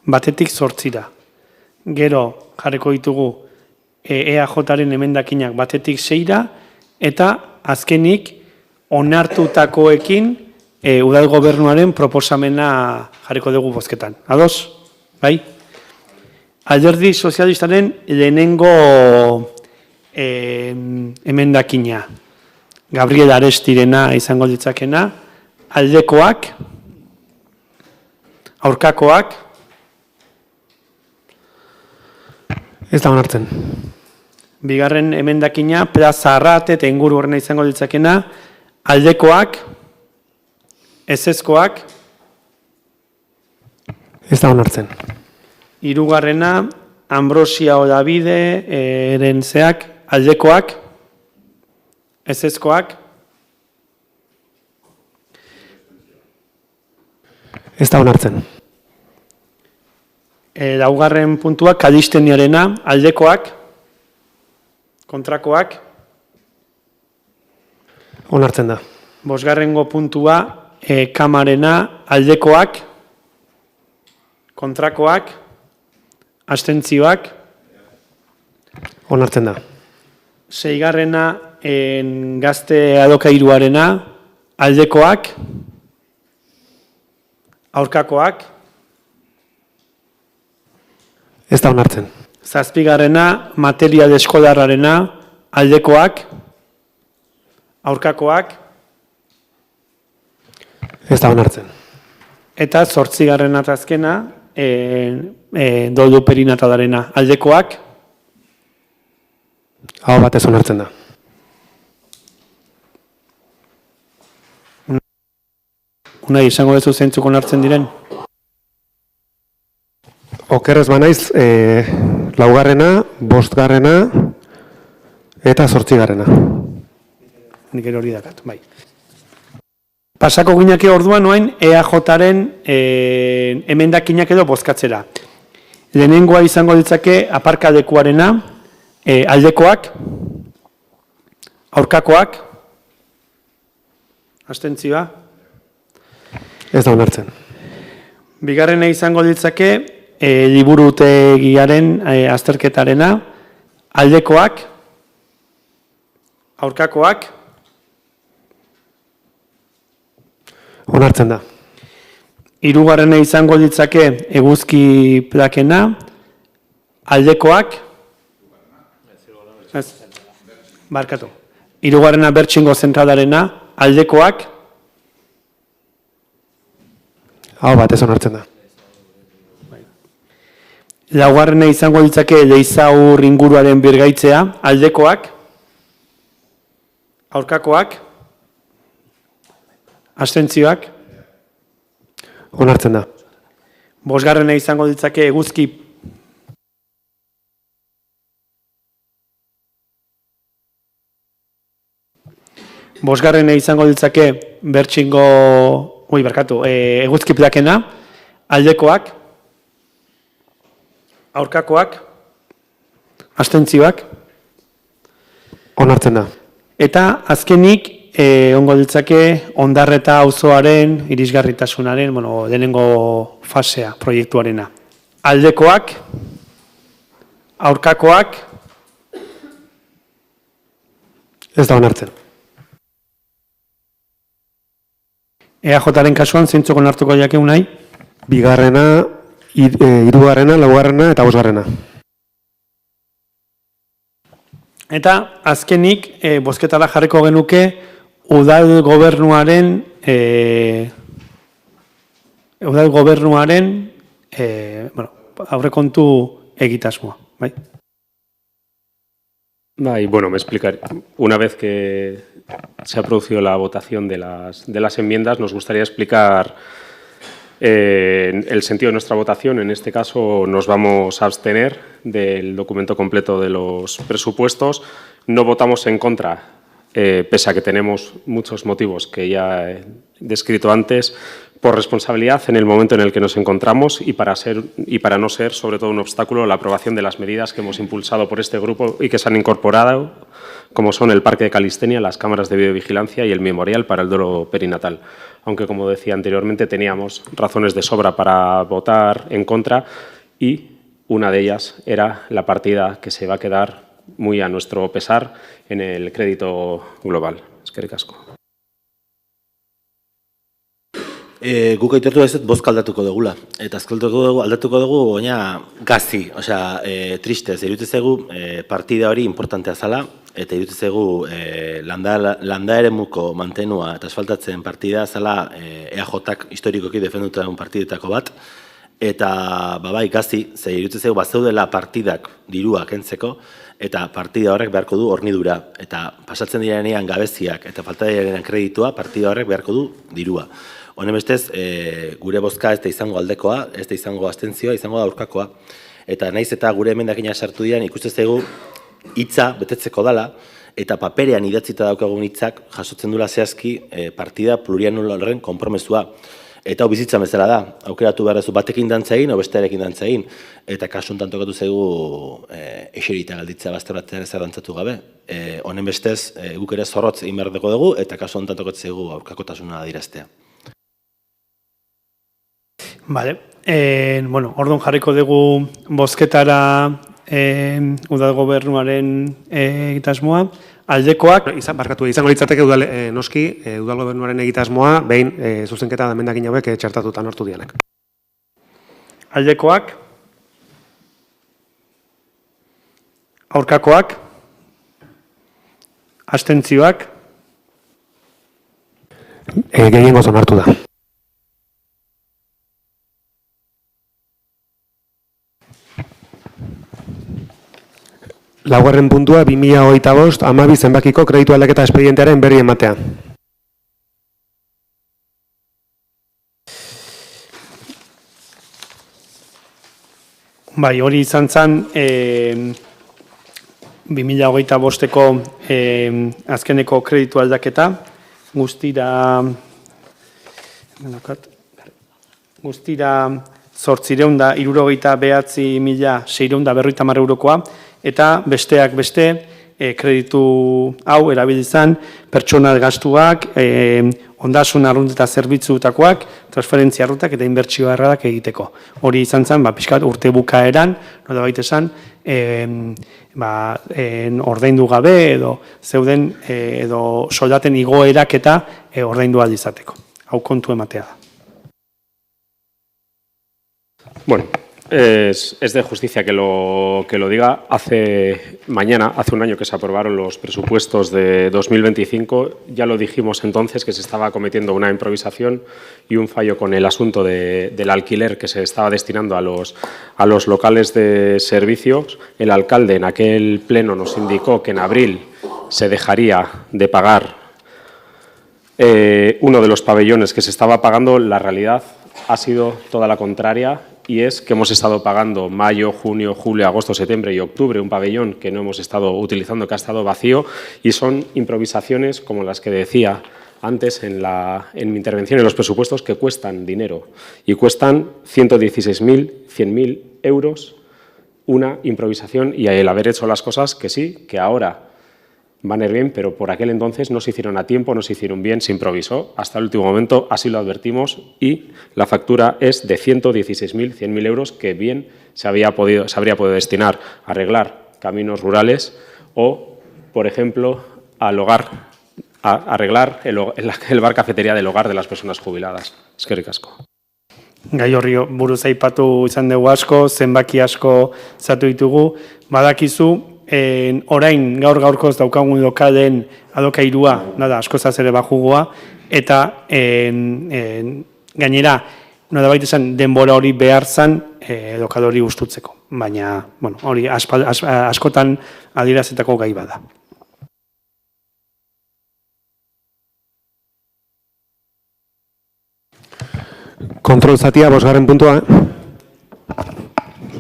batetik 8ra. Gero jarriko ditugu EAJaren emendakinak batetik 6ra, eta azkenik onartutakoekin udal gobernuaren proposamena jarriko dugu bozketan. Ados? Bai? Alderdi Sozialistaren lehenengo emendakina. Gabriel Arestirena izango ditzakena, aldekoak, aurkakoak, Ez da onartzen. bigarren emendakina, Plaza Arrate eta inguru horrena izango ditzakena, aldekoak, ezezkoak, Ez da onartzen. hirugarrena, Ambrosia Olabide, Erentzeak, aldekoak, ezezkoak, Ez da onartzen. laugarren puntua, Kalisteniarena, aldekoak, kontrakoak, Onartzen da. bosgarrengo puntua, Kamarena, aldekoak, kontrakoak, abstentzioak, Onartzen da. seigarrena, Gazte Alokairuarena, aldekoak, aurkakoak, Ez da onartzen. zazpigarrena, Material Eskolarrarena, aldekoak, aurkakoak, Ez da onartzen. eta 8garrena eta azkena, Doldu Perinataldarena, aldekoak, Aho batez onartzen da. Unai, izango duzu zeintzuk onartzen diren? Okerrez banaiz, laugarrena, bostgarrena eta 8garrena. Nik ere hori dakat, bai. Pasako gineke orduan oain EAJaren emendakinak edo bozkatzera. Lehenengoa izango ditzake aparkalekuarena, aldekoak, aurkakoak, abstentzioa. Ez da onartzen. Bigarrena izango ditzake liburutegiaren azterketarena, Aldekoak, aurkakoak, Onartzen da. hirugarrena izango litzake eguzki plakena, aldekoak, ez, barkatu. Hirugarrena Bertxingo zentralarena, aldekoak, Hau batez onartzen da. laugarrena izango litzake Leizaur inguruaren birgaitzea, aldekoak, aurkakoak, abstentzioak, Onartzen da. bosgarrena izango litzake eguzki Bosgarrena izango litzake Bertxingo, eguzki plakena, aldekoak, aurkakoak, abstentzioak, Onartzen da. eta azkenik ongo litzake Ondarreta auzoaren irisgarritasunaren, lehenengo fasea, proiektuarena. Aldekoak, aurkakoak, Ez da onartzen. EAJaren kasuan zeintzuk onartuko jake unai? Bigarrena, hirugarrena, laugarrena eta bosgarrena. Eta azkenik bozketara jarriko genuke udal gobernuaren aurrekontu egitasmoa, bai? Bueno, me explicaré. Una vez que se ha producido la votación de las enmiendas, nos gustaría explicar el sentido de nuestra votación. En este caso, nos vamos a abstener del documento completo de los presupuestos. No votamos en contra, pese a que tenemos muchos motivos que ya he descrito antes, por responsabilidad en el momento en el que nos encontramos y para no ser, sobre todo, un obstáculo a la aprobación de las medidas que hemos impulsado por este grupo y que se han incorporado, como son el Parque de Calistenia, las cámaras de videovigilancia y el memorial para el duelo perinatal. Aunque, como decía anteriormente, teníamos razones de sobra para votar en contra y una de ellas era la partida que se va a quedar muy a nuestro pesar en el crédito global. Eskerrik asko. Guk aitortu ez bozka aldatuko dugula. Eta aldatuko dugu, baina gazi, tristez. Iruditzen zaigu partida hori importantea zala, eta iruditzen zaigu landa eremuko mantenua eta asfaltatzen partida zala EAJak historikoki defendutaren partidetako bat. Eta bai gazi, ze iruditzen zaigu bazeudela partidak dirua kentzeko, eta partida horrek beharko du hornidura. Eta pasatzen direnean gabeziak eta falta direnean kreditua, partida horrek beharko du dirua. Honen bestez, gure bozka ez da izango aldekoa, ez da izango abstentzioa, izango da aurkakoa. Eta naiz eta gure emendakina sartu dian ikusten zaigu hitza betetzeko dala, eta paperean idatzita daukagun hitzak jasotzen dula zehazki partida plurianularren konpromesua. Eta hau bizitza bezala da, aukeratu behar duzu batekin dantzain, o bestearekin dantzain. Eta kasu honetan tokatu zaigu eserita galditzea bazterratzea ezer dantzatu gabe. Honen bestez, guk ere zorrotz egin behar dugu, eta kasu honetan tokatu zaigu aurkakotasuna adiraztea. Vale. Orduan jarriko dugu bozketara udal gobernuaren egitasmoa. Aldekoak, Izango litzateke noski udal gobernuaren egitasmoa behin zuzenketa da emendakin hauek txertatuta nortu dianak. aldekoak, aurkakoak, abstentzioak, Gehiengoz onartu da. Laugarren puntua 2025 12 zenbakiko kreditu aldaketa espedientearen berri ematea. Bai, hori izan zen 2025ko azkeneko kreditu aldaketa, guztira 869.650 eurokoa, eta besteak beste kreditu hau erabili izan pertsonal gastuak ondasun arrunt eta zerbitzutakoak, transferentzia arruntak eta inbertsio erradak egiteko. Hori izan zen, pixkat urte bukaeran, nolabait esan, ordaindu gabe edo zeuden edo soldaten igoerak eta ordaindu ahal izateko. Hau kontu ematea da. Bueno, es de justicia que lo diga. Hace un año que se aprobaron los presupuestos de 2025, ya lo dijimos entonces que se estaba cometiendo una improvisación y un fallo con el asunto del alquiler que se estaba destinando a los locales de servicios. El alcalde en aquel pleno nos indicó que en abril se dejaría de pagar uno de los pabellones que se estaba pagando. La realidad ha sido toda la contraria. Y es que hemos estado pagando mayo, junio, julio, agosto, septiembre y octubre un pabellón que no hemos estado utilizando, que ha estado vacío, y son improvisaciones como las que decía antes en mi intervención en los presupuestos, que cuestan dinero y cuestan 116.000, 100.000 euros una improvisación, y el haber hecho las cosas que sí, que ahora van a ir bien, pero por aquel entonces no se hicieron a tiempo, no se hicieron bien, se improvisó hasta el último momento, así lo advertimos, y la factura es de 116.000, 100.000 euros que bien se habría podido destinar a arreglar caminos rurales o, por ejemplo, a arreglar el bar cafetería del hogar de las personas jubiladas. Eskerrik asko. Gai horri buruz aipatu izan dugu asko, zenbaki asko zatu ditugu, badakizu, orain gaur-gaurkoz daukagun lokalen alokairua, nada, askozaz ere bajugoa, eta gainera, nolabait esan denbora hori behar zan lokal hori gustutzeko. Baina, bueno, hori askotan adierazitako gai bada. Kontrol zatia, 5. puntua.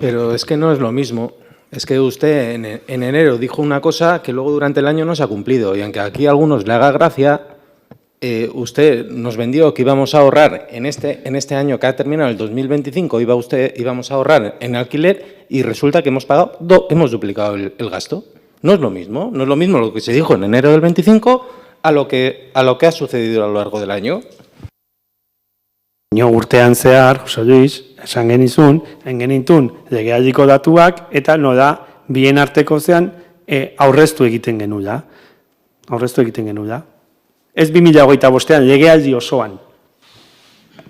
Pero es que no es lo mismo. Es que usted en enero dijo una cosa que luego durante el año no se ha cumplido. Y aunque aquí a algunos le haga gracia, usted nos vendió que íbamos a ahorrar en este año que ha terminado el 2025, íbamos a ahorrar en alquiler, y resulta que hemos duplicado el gasto. No es lo mismo. No es lo mismo lo que se dijo en enero del 25 a lo que ha sucedido a lo largo del año. Urtean zehar, Jose Luis, esan genizun, genitun legealdiko datuak, eta nola bien arteko zean aurreztu egiten genula. Aurreztu egiten genula. Ez 2025an, legealdi osoan.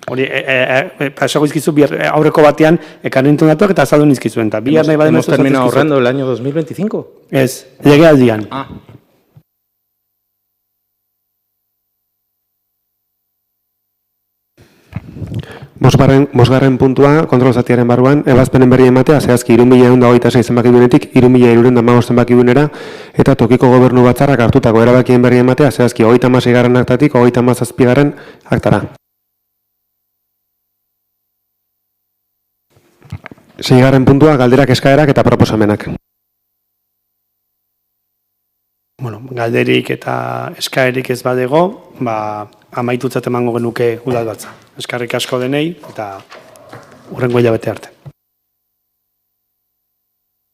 Hori, pasako izkizu, aurreko batean, ekarrentu datuak eta azaldu nizkizuen. ¿Hemos terminado ahorrando el año 2025? Ez, legealdian. Bosgarren puntua, kontrol zatiaren barruan, ebazpenen berri ematea, zehazki 3.126 zenbakidunetik 3.215 zenbakidunera, eta tokiko gobernu batzarrak hartutako erabakien berri ematea, zehazki 36. aktatik 37. aktara. 6. puntua, galderak, eskaerak eta proposamenak. Bueno, galderik eta eskaerik ez badego, amaitutzat emango genuke udalbatza. Eskerrik asko denei eta hurrengo hilabete arte.